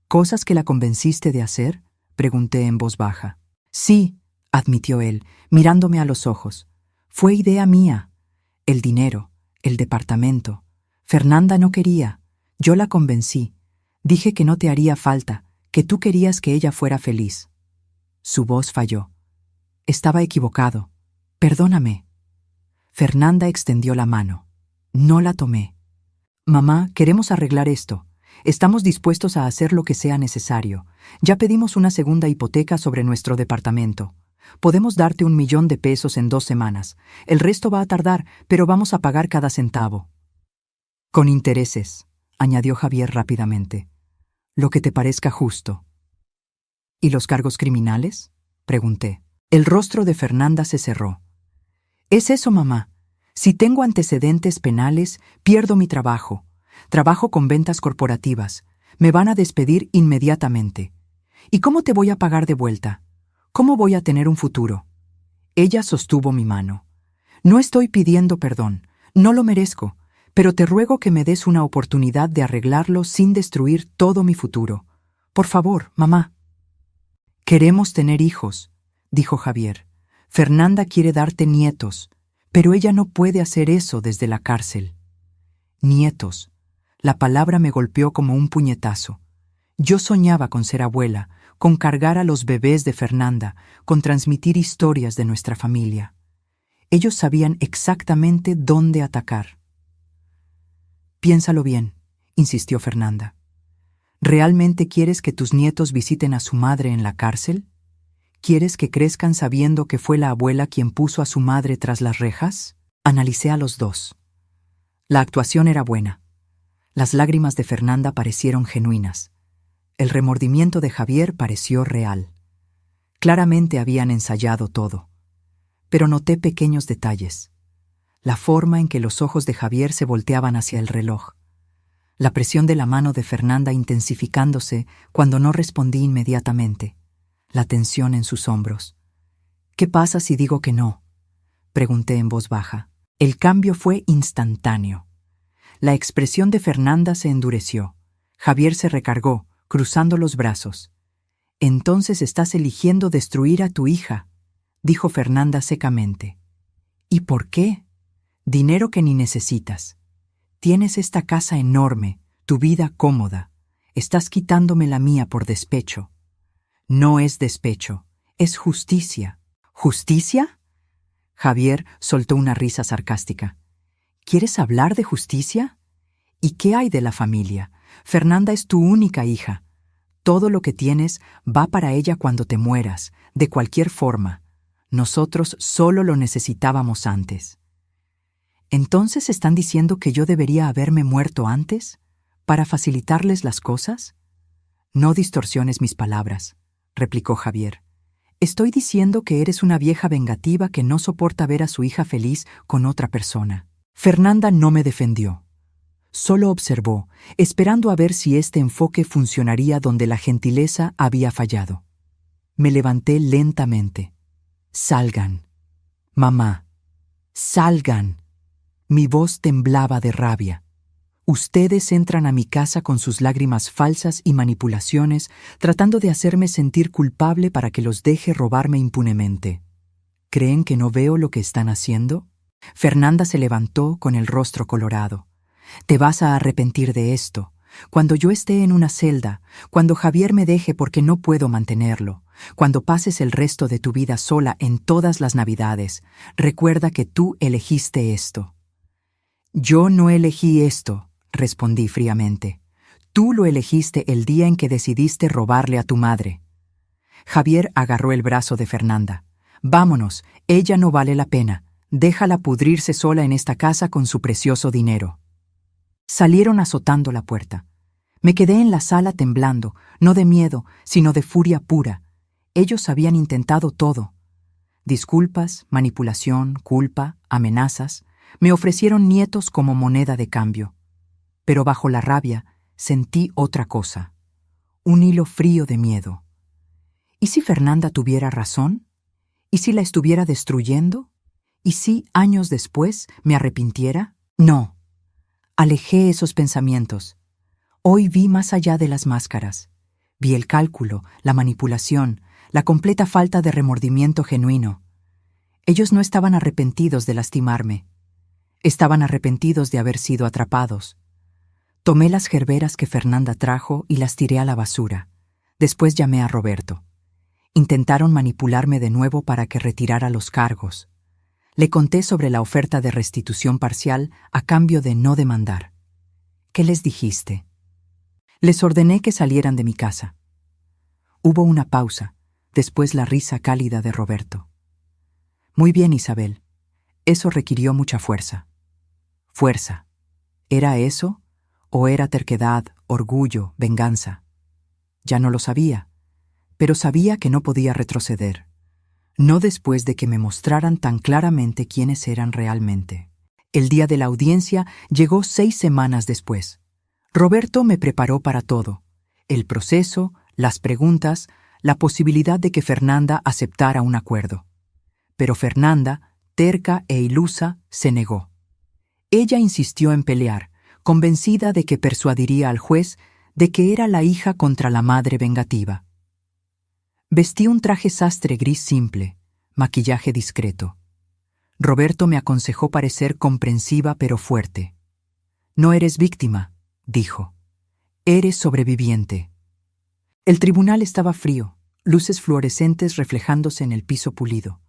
«¿Cosas que la convenciste de hacer?», pregunté en voz baja. «Sí», admitió él, mirándome a los ojos. «Fue idea mía. El dinero, el departamento. Fernanda no quería. Yo la convencí. Dije que no te haría falta, que tú querías que ella fuera feliz». Su voz falló. «Estaba equivocado. Perdóname». Fernanda extendió la mano. No la tomé. «Mamá, queremos arreglar esto. Estamos dispuestos a hacer lo que sea necesario. Ya pedimos una segunda hipoteca sobre nuestro departamento. Podemos darte 1 millón de pesos en 2 semanas. El resto va a tardar, pero vamos a pagar cada centavo». «Con intereses», añadió Javier rápidamente. «Lo que te parezca justo». «¿Y los cargos criminales?», pregunté. El rostro de Fernanda se cerró. «Es eso, mamá. Si tengo antecedentes penales, pierdo mi trabajo. Trabajo con ventas corporativas. Me van a despedir inmediatamente. ¿Y cómo te voy a pagar de vuelta? ¿Cómo voy a tener un futuro?». Ella sostuvo mi mano. «No estoy pidiendo perdón. No lo merezco. Pero te ruego que me des una oportunidad de arreglarlo sin destruir todo mi futuro. Por favor, mamá». «Queremos tener hijos», dijo Javier. «Fernanda quiere darte nietos, pero ella no puede hacer eso desde la cárcel». Nietos. La palabra me golpeó como un puñetazo. Yo soñaba con ser abuela, con cargar a los bebés de Fernanda, con transmitir historias de nuestra familia. Ellos sabían exactamente dónde atacar. Piénsalo bien, insistió Fernanda. ¿Realmente quieres que tus nietos visiten a su madre en la cárcel? ¿Quieres que crezcan sabiendo que fue la abuela quien puso a su madre tras las rejas? Analicé a los dos. La actuación era buena. Las lágrimas de Fernanda parecieron genuinas. El remordimiento de Javier pareció real. Claramente habían ensayado todo. Pero noté pequeños detalles. La forma en que los ojos de Javier se volteaban hacia el reloj. La presión de la mano de Fernanda intensificándose cuando no respondí inmediatamente. La tensión en sus hombros. ¿Qué pasa si digo que no?, pregunté en voz baja. El cambio fue instantáneo. La expresión de Fernanda se endureció. Javier se recargó, cruzando los brazos. «Entonces estás eligiendo destruir a tu hija», dijo Fernanda secamente. «¿Y por qué? Dinero que ni necesitas. Tienes esta casa enorme, tu vida cómoda. Estás quitándome la mía por despecho». «No es despecho, es justicia». «¿Justicia?». Javier soltó una risa sarcástica. ¿Quieres hablar de justicia? ¿Y qué hay de la familia? Fernanda es tu única hija. Todo lo que tienes va para ella cuando te mueras, de cualquier forma. Nosotros solo lo necesitábamos antes. ¿Entonces están diciendo que yo debería haberme muerto antes, para facilitarles las cosas? No distorsiones mis palabras, replicó Javier. Estoy diciendo que eres una vieja vengativa que no soporta ver a su hija feliz con otra persona. Fernanda no me defendió. Solo observó, esperando a ver si este enfoque funcionaría donde la gentileza había fallado. Me levanté lentamente. «Salgan. Mamá, salgan». Mi voz temblaba de rabia. Ustedes entran a mi casa con sus lágrimas falsas y manipulaciones, tratando de hacerme sentir culpable para que los deje robarme impunemente. ¿Creen que no veo lo que están haciendo? Fernanda se levantó con el rostro colorado. Te vas a arrepentir de esto. Cuando yo esté en una celda, cuando Javier me deje porque no puedo mantenerlo, cuando pases el resto de tu vida sola en todas las Navidades, recuerda que tú elegiste esto. Yo no elegí esto, respondí fríamente. Tú lo elegiste el día en que decidiste robarle a tu madre. Javier agarró el brazo de Fernanda. Vámonos, ella no vale la pena. Déjala pudrirse sola en esta casa con su precioso dinero. Salieron azotando la puerta. Me quedé en la sala temblando, no de miedo, sino de furia pura. Ellos habían intentado todo. Disculpas, manipulación, culpa, amenazas. Me ofrecieron nietos como moneda de cambio. Pero bajo la rabia sentí otra cosa. Un hilo frío de miedo. ¿Y si Fernanda tuviera razón? ¿Y si la estuviera destruyendo? ¿Y si, años después, me arrepintiera? No. Alejé esos pensamientos. Hoy vi más allá de las máscaras. Vi el cálculo, la manipulación, la completa falta de remordimiento genuino. Ellos no estaban arrepentidos de lastimarme. Estaban arrepentidos de haber sido atrapados. Tomé las gerberas que Fernanda trajo y las tiré a la basura. Después llamé a Roberto. Intentaron manipularme de nuevo para que retirara los cargos. Le conté sobre la oferta de restitución parcial a cambio de no demandar. ¿Qué les dijiste? Les ordené que salieran de mi casa. Hubo una pausa, después la risa cálida de Roberto. Muy bien, Isabel. Eso requirió mucha fuerza. Fuerza. ¿Era eso? ¿O era terquedad, orgullo, venganza? Ya no lo sabía, pero sabía que no podía retroceder. No después de que me mostraran tan claramente quiénes eran realmente. El día de la audiencia llegó 6 semanas después. Roberto me preparó para todo. El proceso, las preguntas, la posibilidad de que Fernanda aceptara un acuerdo. Pero Fernanda, terca e ilusa, se negó. Ella insistió en pelear, convencida de que persuadiría al juez de que era la hija contra la madre vengativa. Vestí un traje sastre gris simple, maquillaje discreto. Roberto me aconsejó parecer comprensiva pero fuerte. «No eres víctima», dijo. «Eres sobreviviente». El tribunal estaba frío, luces fluorescentes reflejándose en el piso pulido.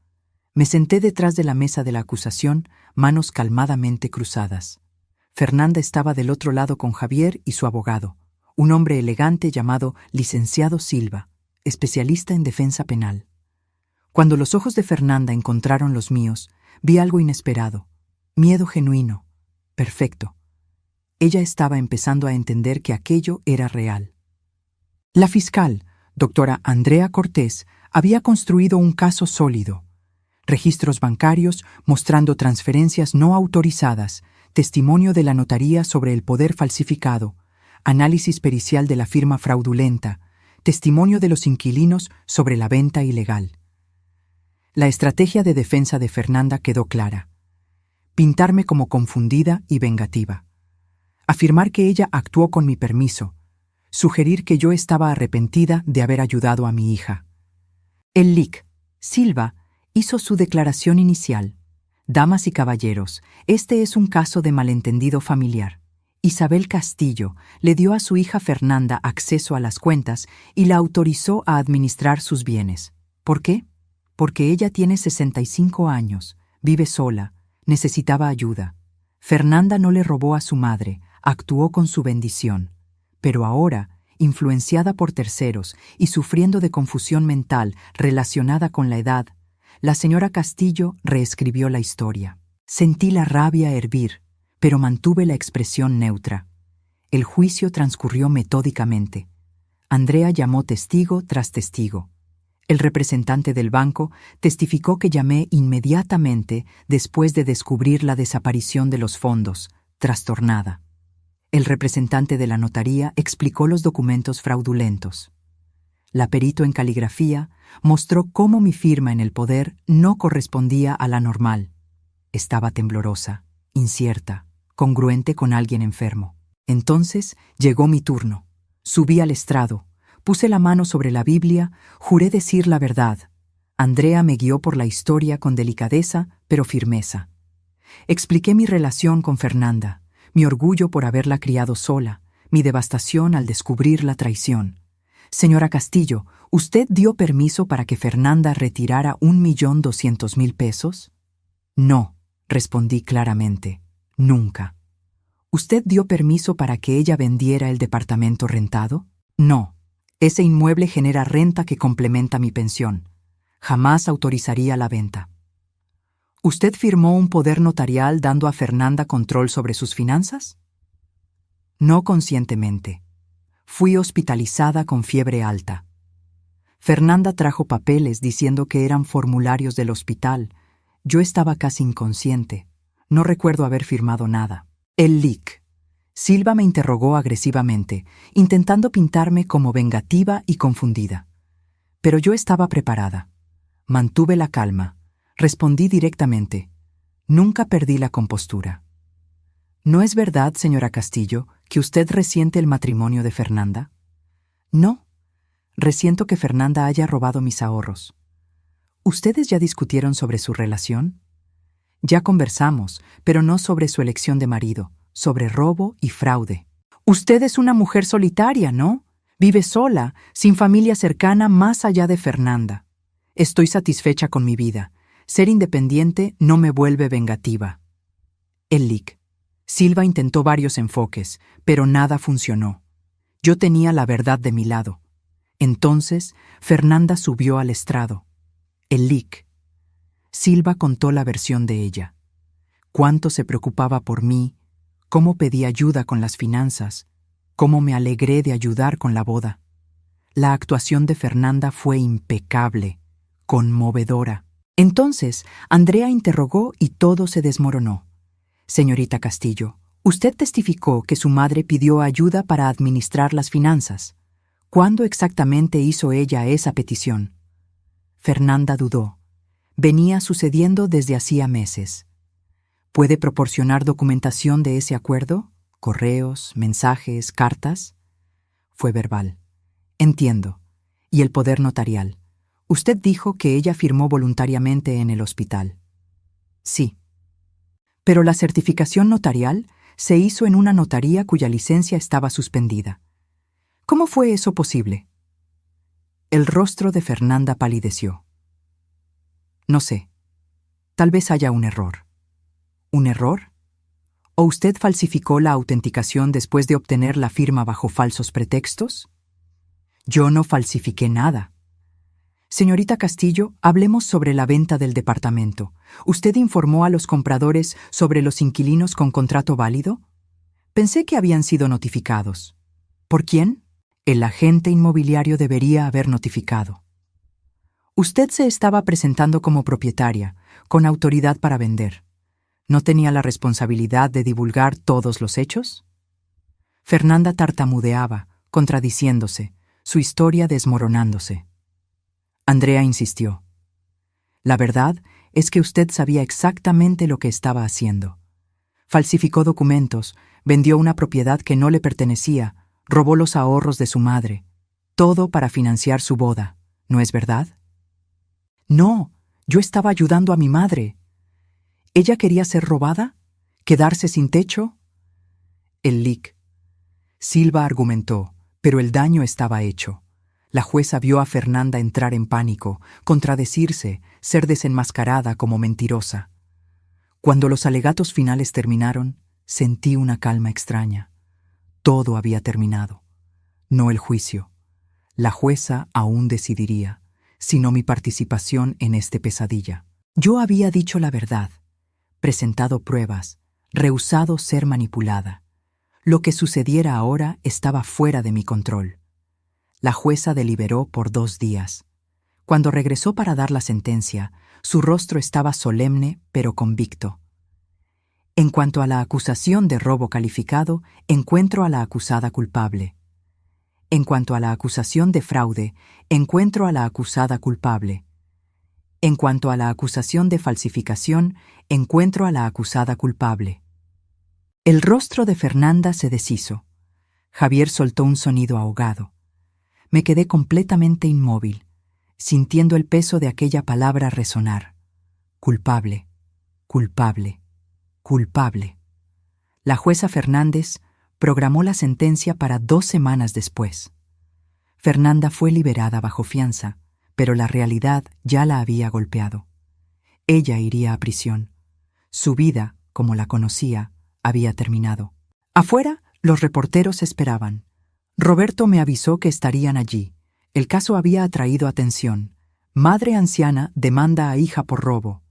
Me senté detrás de la mesa de la acusación, manos calmadamente cruzadas. Fernanda estaba del otro lado con Javier y su abogado, un hombre elegante llamado Licenciado Silva, especialista en defensa penal. Cuando los ojos de Fernanda encontraron los míos, vi algo inesperado, miedo genuino, perfecto. Ella estaba empezando a entender que aquello era real. La fiscal, doctora Andrea Cortés, había construido un caso sólido. Registros bancarios mostrando transferencias no autorizadas, testimonio de la notaría sobre el poder falsificado, análisis pericial de la firma fraudulenta, testimonio de los inquilinos sobre la venta ilegal. La estrategia de defensa de Fernanda quedó clara. Pintarme como confundida y vengativa. Afirmar que ella actuó con mi permiso. Sugerir que yo estaba arrepentida de haber ayudado a mi hija. El LIC, Silva, hizo su declaración inicial. Damas y caballeros, este es un caso de malentendido familiar. Isabel Castillo le dio a su hija Fernanda acceso a las cuentas y la autorizó a administrar sus bienes. ¿Por qué? Porque ella tiene 65 años, vive sola, necesitaba ayuda. Fernanda no le robó a su madre, actuó con su bendición. Pero ahora, influenciada por terceros y sufriendo de confusión mental relacionada con la edad, la señora Castillo reescribió la historia. Sentí la rabia hervir, pero mantuve la expresión neutra. El juicio transcurrió metódicamente. Andrea llamó testigo tras testigo. El representante del banco testificó que llamé inmediatamente después de descubrir la desaparición de los fondos, trastornada. El representante de la notaría explicó los documentos fraudulentos. La perito en caligrafía mostró cómo mi firma en el poder no correspondía a la normal. Estaba temblorosa, incierta, congruente con alguien enfermo. Entonces llegó mi turno. Subí al estrado, puse la mano sobre la Biblia, juré decir la verdad. Andrea me guió por la historia con delicadeza, pero firmeza. Expliqué mi relación con Fernanda, mi orgullo por haberla criado sola, mi devastación al descubrir la traición. Señora Castillo, ¿usted dio permiso para que Fernanda retirara 1.200.000 pesos? No, respondí claramente, nunca. ¿Usted dio permiso para que ella vendiera el departamento rentado? No, ese inmueble genera renta que complementa mi pensión. Jamás autorizaría la venta. ¿Usted firmó un poder notarial dando a Fernanda control sobre sus finanzas? No conscientemente. Fui hospitalizada con fiebre alta. Fernanda trajo papeles diciendo que eran formularios del hospital. Yo estaba casi inconsciente. No recuerdo haber firmado nada. El LIC. Silva me interrogó agresivamente, intentando pintarme como vengativa y confundida. Pero yo estaba preparada. Mantuve la calma. Respondí directamente. Nunca perdí la compostura. ¿No es verdad, señora Castillo, que usted resiente el matrimonio de Fernanda? No. Resiento que Fernanda haya robado mis ahorros. ¿Ustedes ya discutieron sobre su relación? Ya conversamos, pero no sobre su elección de marido, sobre robo y fraude. Usted es una mujer solitaria, ¿no? Vive sola, sin familia cercana más allá de Fernanda. Estoy satisfecha con mi vida. Ser independiente no me vuelve vengativa. El LIC. Silva intentó varios enfoques, pero nada funcionó. Yo tenía la verdad de mi lado. Entonces, Fernanda subió al estrado. El LIC. Silva contó la versión de ella. Cuánto se preocupaba por mí, cómo pedí ayuda con las finanzas, cómo me alegré de ayudar con la boda. La actuación de Fernanda fue impecable, conmovedora. Entonces, Andrea interrogó y todo se desmoronó. Señorita Castillo, usted testificó que su madre pidió ayuda para administrar las finanzas. ¿Cuándo exactamente hizo ella esa petición? Fernanda dudó. Venía sucediendo desde hacía meses. ¿Puede proporcionar documentación de ese acuerdo? ¿Correos, mensajes, cartas? Fue verbal. Entiendo. ¿Y el poder notarial? Usted dijo que ella firmó voluntariamente en el hospital. Sí. Pero la certificación notarial se hizo en una notaría cuya licencia estaba suspendida. ¿Cómo fue eso posible? El rostro de Fernanda palideció. No sé. Tal vez haya un error. ¿Un error? ¿O usted falsificó la autenticación después de obtener la firma bajo falsos pretextos? Yo no falsifiqué nada. Señorita Castillo, hablemos sobre la venta del departamento. ¿Usted informó a los compradores sobre los inquilinos con contrato válido? Pensé que habían sido notificados. ¿Por quién? El agente inmobiliario debería haber notificado. Usted se estaba presentando como propietaria, con autoridad para vender. ¿No tenía la responsabilidad de divulgar todos los hechos? Fernanda tartamudeaba, contradiciéndose, su historia desmoronándose. Andrea insistió. La verdad es que usted sabía exactamente lo que estaba haciendo. Falsificó documentos, vendió una propiedad que no le pertenecía, robó los ahorros de su madre. Todo para financiar su boda, ¿no es verdad? No, yo estaba ayudando a mi madre. ¿Ella quería ser robada? ¿Quedarse sin techo? El LIC. Silva argumentó, pero el daño estaba hecho. La jueza vio a Fernanda entrar en pánico, contradecirse, ser desenmascarada como mentirosa. Cuando los alegatos finales terminaron, sentí una calma extraña. Todo había terminado. No el juicio. La jueza aún decidiría, sino mi participación en este pesadilla. Yo había dicho la verdad, presentado pruebas, rehusado ser manipulada. Lo que sucediera ahora estaba fuera de mi control. La jueza deliberó por 2 días. Cuando regresó para dar la sentencia, su rostro estaba solemne pero convicto. En cuanto a la acusación de robo calificado, encuentro a la acusada culpable. En cuanto a la acusación de fraude, encuentro a la acusada culpable. En cuanto a la acusación de falsificación, encuentro a la acusada culpable. El rostro de Fernanda se deshizo. Javier soltó un sonido ahogado. Me quedé completamente inmóvil, sintiendo el peso de aquella palabra resonar. Culpable, culpable, culpable. La jueza Fernández programó la sentencia para 2 semanas después. Fernanda fue liberada bajo fianza, pero la realidad ya la había golpeado. Ella iría a prisión. Su vida, como la conocía, había terminado. Afuera, los reporteros esperaban. Roberto me avisó que estarían allí. El caso había atraído atención. Madre anciana demanda a hija por robo.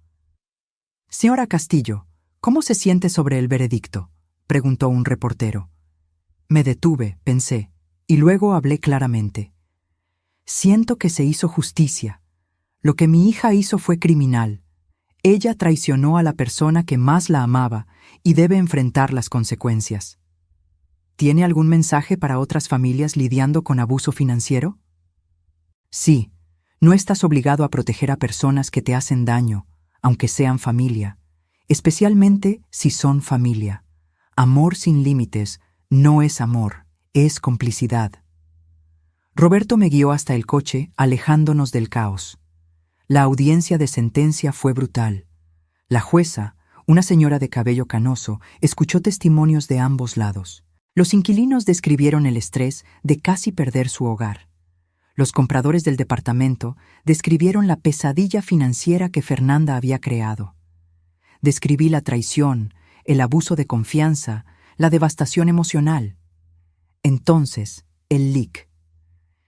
Señora Castillo, ¿cómo se siente sobre el veredicto?, preguntó un reportero. Me detuve, pensé, y luego hablé claramente. Siento que se hizo justicia. Lo que mi hija hizo fue criminal. Ella traicionó a la persona que más la amaba y debe enfrentar las consecuencias. ¿Tiene algún mensaje para otras familias lidiando con abuso financiero? Sí, no estás obligado a proteger a personas que te hacen daño, aunque sean familia, especialmente si son familia. Amor sin límites no es amor, es complicidad. Roberto me guió hasta el coche, alejándonos del caos. La audiencia de sentencia fue brutal. La jueza, una señora de cabello canoso, escuchó testimonios de ambos lados. Los inquilinos describieron el estrés de casi perder su hogar. Los compradores del departamento describieron la pesadilla financiera que Fernanda había creado. Describí la traición, el abuso de confianza, la devastación emocional. Entonces, el LIC.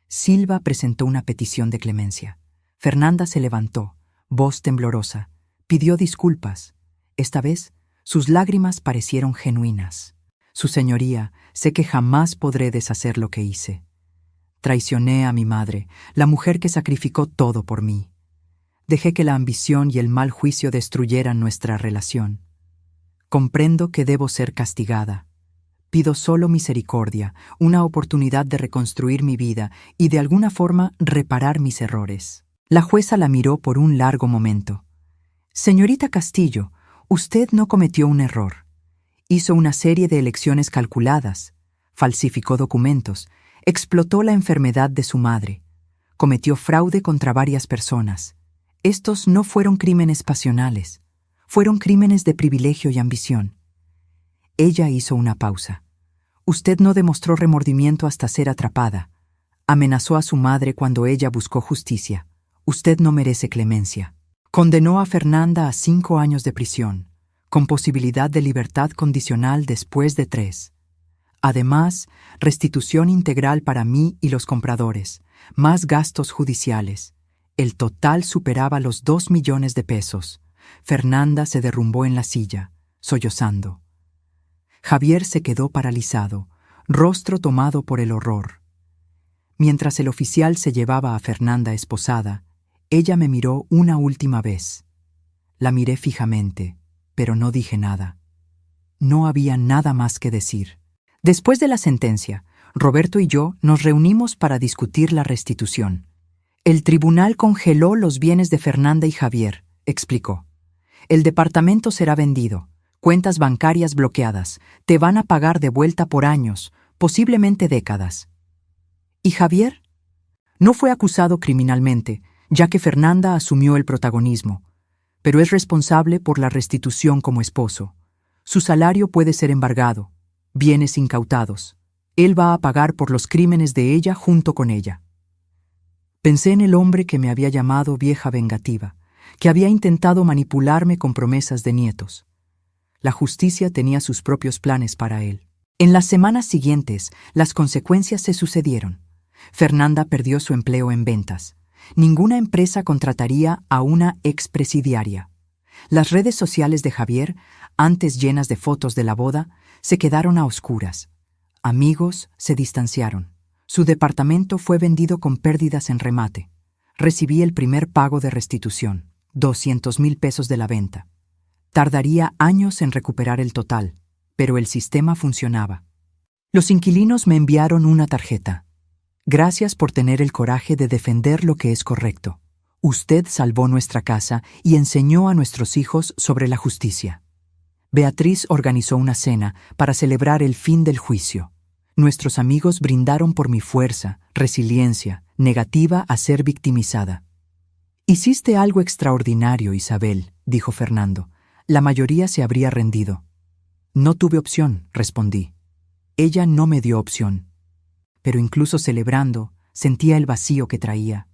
Silva presentó una petición de clemencia. Fernanda se levantó, voz temblorosa, pidió disculpas. Esta vez, sus lágrimas parecieron genuinas. Su señoría, sé que jamás podré deshacer lo que hice. Traicioné a mi madre, la mujer que sacrificó todo por mí. Dejé que la ambición y el mal juicio destruyeran nuestra relación. Comprendo que debo ser castigada. Pido solo misericordia, una oportunidad de reconstruir mi vida y de alguna forma reparar mis errores. La jueza la miró por un largo momento. Señorita Castillo, usted no cometió un error. Hizo una serie de elecciones calculadas, falsificó documentos, explotó la enfermedad de su madre, cometió fraude contra varias personas. Estos no fueron crímenes pasionales, fueron crímenes de privilegio y ambición. Ella hizo una pausa. Usted no demostró remordimiento hasta ser atrapada. Amenazó a su madre cuando ella buscó justicia. Usted no merece clemencia. Condenó a Fernanda a 5 años de prisión, con posibilidad de libertad condicional después de 3. Además, restitución integral para mí y los compradores, más gastos judiciales. El total superaba los 2 millones de pesos. Fernanda se derrumbó en la silla, sollozando. Javier se quedó paralizado, rostro tomado por el horror. Mientras el oficial se llevaba a Fernanda esposada, ella me miró una última vez. La miré fijamente, pero no dije nada. No había nada más que decir. Después de la sentencia, Roberto y yo nos reunimos para discutir la restitución. El tribunal congeló los bienes de Fernanda y Javier, explicó. El departamento será vendido, cuentas bancarias bloqueadas, te van a pagar de vuelta por años, posiblemente décadas. ¿Y Javier? No fue acusado criminalmente, ya que Fernanda asumió el protagonismo, pero es responsable por la restitución como esposo. Su salario puede ser embargado, bienes incautados. Él va a pagar por los crímenes de ella junto con ella. Pensé en el hombre que me había llamado vieja vengativa, que había intentado manipularme con promesas de nietos. La justicia tenía sus propios planes para él. En las semanas siguientes, las consecuencias se sucedieron. Fernanda perdió su empleo en ventas. Ninguna empresa contrataría a una expresidiaria. Las redes sociales de Javier, antes llenas de fotos de la boda, se quedaron a oscuras. Amigos se distanciaron. Su departamento fue vendido con pérdidas en remate. Recibí el primer pago de restitución, 200,000 pesos de la venta. Tardaría años en recuperar el total, pero el sistema funcionaba. Los inquilinos me enviaron una tarjeta. Gracias por tener el coraje de defender lo que es correcto. Usted salvó nuestra casa y enseñó a nuestros hijos sobre la justicia. Beatriz organizó una cena para celebrar el fin del juicio. Nuestros amigos brindaron por mi fuerza, resiliencia, negativa a ser victimizada. Hiciste algo extraordinario, Isabel, dijo Fernando. La mayoría se habría rendido. No tuve opción, respondí. Ella no me dio opción. Pero incluso celebrando, sentía el vacío que traía.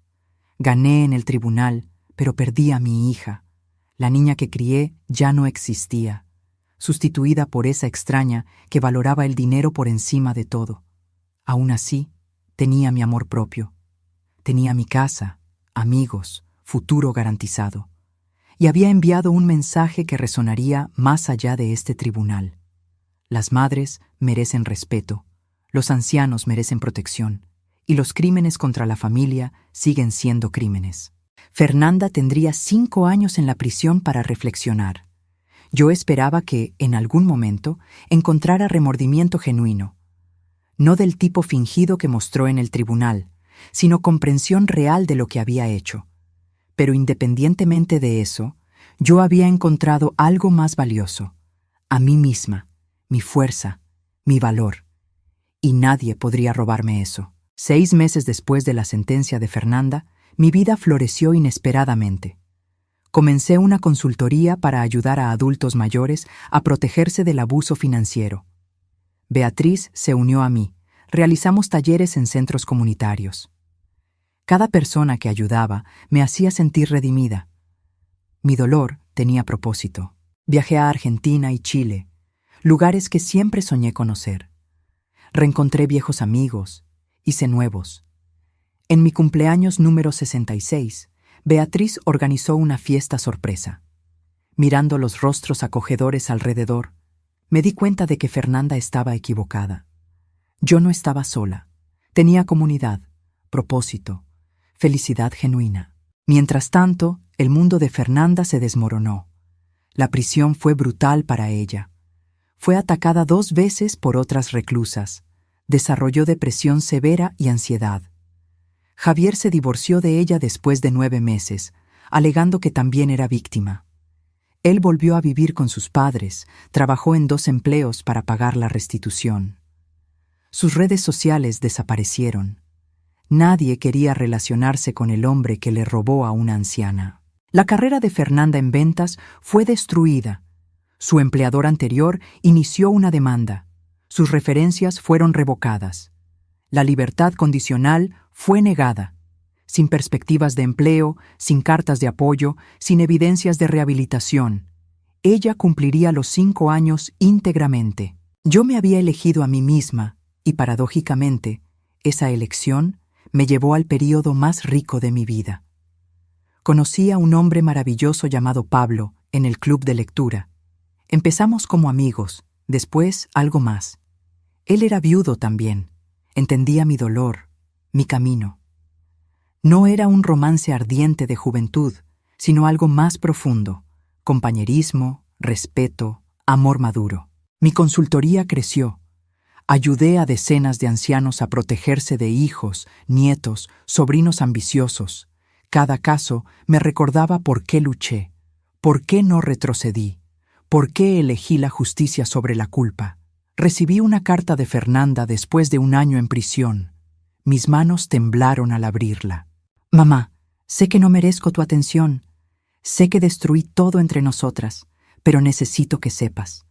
Gané en el tribunal, pero perdí a mi hija. La niña que crié ya no existía, sustituida por esa extraña que valoraba el dinero por encima de todo. Aún así, tenía mi amor propio. Tenía mi casa, amigos, futuro garantizado. Y había enviado un mensaje que resonaría más allá de este tribunal. Las madres merecen respeto. Los ancianos merecen protección, y los crímenes contra la familia siguen siendo crímenes. Fernanda tendría 5 años en la prisión para reflexionar. Yo esperaba que, en algún momento, encontrara remordimiento genuino. No del tipo fingido que mostró en el tribunal, sino comprensión real de lo que había hecho. Pero independientemente de eso, yo había encontrado algo más valioso. A mí misma, mi fuerza, mi valor. Y nadie podría robarme eso. 6 meses después de la sentencia de Fernanda, mi vida floreció inesperadamente. Comencé una consultoría para ayudar a adultos mayores a protegerse del abuso financiero. Beatriz se unió a mí. Realizamos talleres en centros comunitarios. Cada persona que ayudaba me hacía sentir redimida. Mi dolor tenía propósito. Viajé a Argentina y Chile, lugares que siempre soñé conocer. Reencontré viejos amigos, hice nuevos. En mi cumpleaños número 66, Beatriz organizó una fiesta sorpresa. Mirando los rostros acogedores alrededor, me di cuenta de que Fernanda estaba equivocada. Yo no estaba sola. Tenía comunidad, propósito, felicidad genuina. Mientras tanto, el mundo de Fernanda se desmoronó. La prisión fue brutal para ella. Fue atacada 2 veces por otras reclusas. Desarrolló depresión severa y ansiedad. Javier se divorció de ella después de 9 meses, alegando que también era víctima. Él volvió a vivir con sus padres, trabajó en 2 empleos para pagar la restitución. Sus redes sociales desaparecieron. Nadie quería relacionarse con el hombre que le robó a una anciana. La carrera de Fernanda en ventas fue destruida. Su empleador anterior inició una demanda. Sus referencias fueron revocadas. La libertad condicional fue negada, sin perspectivas de empleo, sin cartas de apoyo, sin evidencias de rehabilitación. Ella cumpliría los 5 años íntegramente. Yo me había elegido a mí misma y, paradójicamente, esa elección me llevó al período más rico de mi vida. Conocí a un hombre maravilloso llamado Pablo en el club de lectura. Empezamos como amigos, después algo más. Él era viudo también, entendía mi dolor, mi camino. No era un romance ardiente de juventud, sino algo más profundo, compañerismo, respeto, amor maduro. Mi consultoría creció. Ayudé a decenas de ancianos a protegerse de hijos, nietos, sobrinos ambiciosos. Cada caso me recordaba por qué luché, por qué no retrocedí, por qué elegí la justicia sobre la culpa. Recibí una carta de Fernanda después de 1 año en prisión. Mis manos temblaron al abrirla. Mamá, sé que no merezco tu atención. Sé que destruí todo entre nosotras, pero necesito que sepas.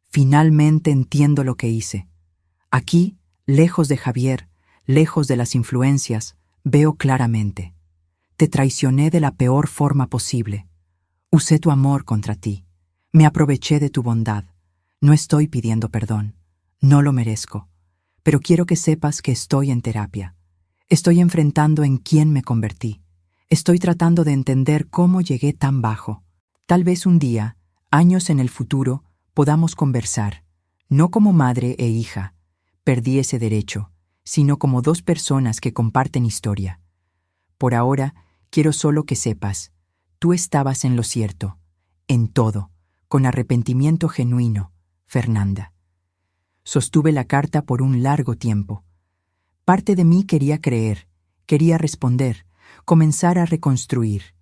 Finalmente entiendo lo que hice. Aquí, lejos de Javier, lejos de las influencias, veo claramente. Te traicioné de la peor forma posible. Usé tu amor contra ti. Me aproveché de tu bondad. No estoy pidiendo perdón. No lo merezco. Pero quiero que sepas que estoy en terapia. Estoy enfrentando en quién me convertí. Estoy tratando de entender cómo llegué tan bajo. Tal vez un día, años en el futuro, podamos conversar, no como madre e hija. Perdí ese derecho, sino como 2 personas que comparten historia. Por ahora, quiero solo que sepas, tú estabas en lo cierto, en todo, con arrepentimiento genuino, Fernanda. Sostuve la carta por un largo tiempo. Parte de mí quería creer, quería responder, comenzar a reconstruir.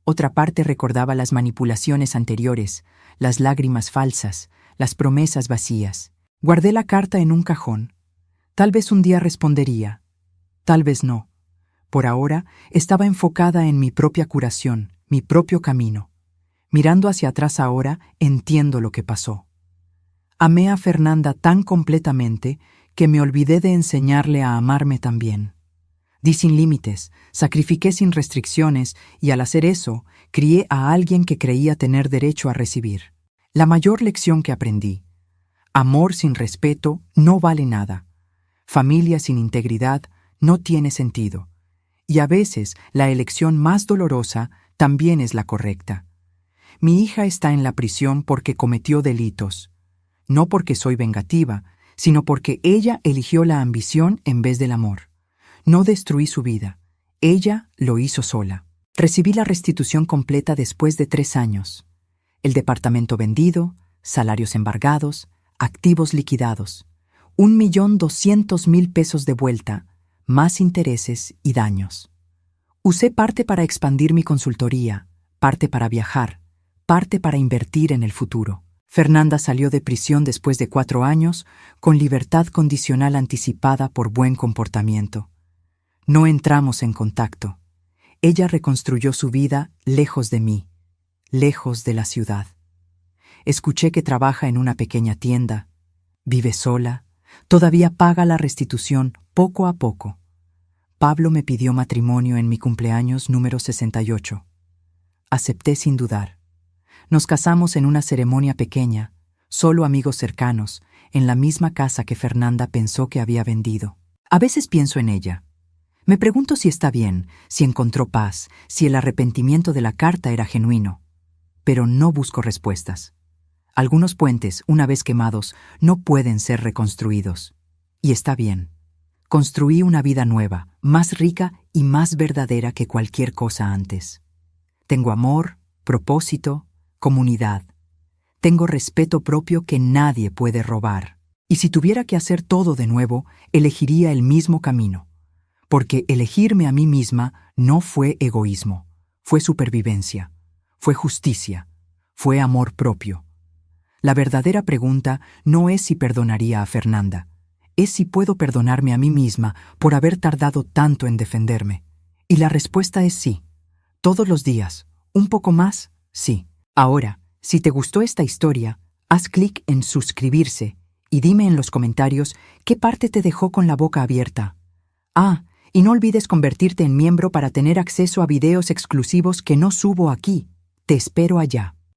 Otra parte recordaba las manipulaciones anteriores, las lágrimas falsas, las promesas vacías. Guardé la carta en un cajón. Tal vez un día respondería, tal vez no. Por ahora estaba enfocada en mi propia curación, mi propio camino. Mirando hacia atrás ahora, entiendo lo que pasó. Amé a Fernanda tan completamente que me olvidé de enseñarle a amarme también. Di sin límites, sacrifiqué sin restricciones y al hacer eso, crié a alguien que creía tener derecho a recibir. La mayor lección que aprendí: amor sin respeto no vale nada. Familia sin integridad no tiene sentido. Y a veces la elección más dolorosa también es la correcta. Mi hija está en la prisión porque cometió delitos. No porque soy vengativa, sino porque ella eligió la ambición en vez del amor. No destruí su vida. Ella lo hizo sola. Recibí la restitución completa después de 3 años. El departamento vendido, salarios embargados, activos liquidados. 1.200.000 pesos de vuelta, más intereses y daños. Usé parte para expandir mi consultoría, parte para viajar, parte para invertir en el futuro. Fernanda salió de prisión después de 4 años con libertad condicional anticipada por buen comportamiento. No entramos en contacto. Ella reconstruyó su vida lejos de mí, lejos de la ciudad. Escuché que trabaja en una pequeña tienda, vive sola, todavía paga la restitución poco a poco. Pablo me pidió matrimonio en mi cumpleaños número 68. Acepté sin dudar. Nos casamos en una ceremonia pequeña, solo amigos cercanos, en la misma casa que Fernanda pensó que había vendido. A veces pienso en ella. Me pregunto si está bien, si encontró paz, si el arrepentimiento de la carta era genuino. Pero no busco respuestas. Algunos puentes, una vez quemados, no pueden ser reconstruidos. Y está bien. Construí una vida nueva, más rica y más verdadera que cualquier cosa antes. Tengo amor, propósito, comunidad. Tengo respeto propio que nadie puede robar. Y si tuviera que hacer todo de nuevo, elegiría el mismo camino. Porque elegirme a mí misma no fue egoísmo, fue supervivencia, fue justicia, fue amor propio. La verdadera pregunta no es si perdonaría a Fernanda, es si puedo perdonarme a mí misma por haber tardado tanto en defenderme. Y la respuesta es sí. Todos los días, un poco más, sí. Ahora, si te gustó esta historia, haz clic en suscribirse y dime en los comentarios qué parte te dejó con la boca abierta. Ah, Y no olvides convertirte en miembro para tener acceso a videos exclusivos que no subo aquí. Te espero allá.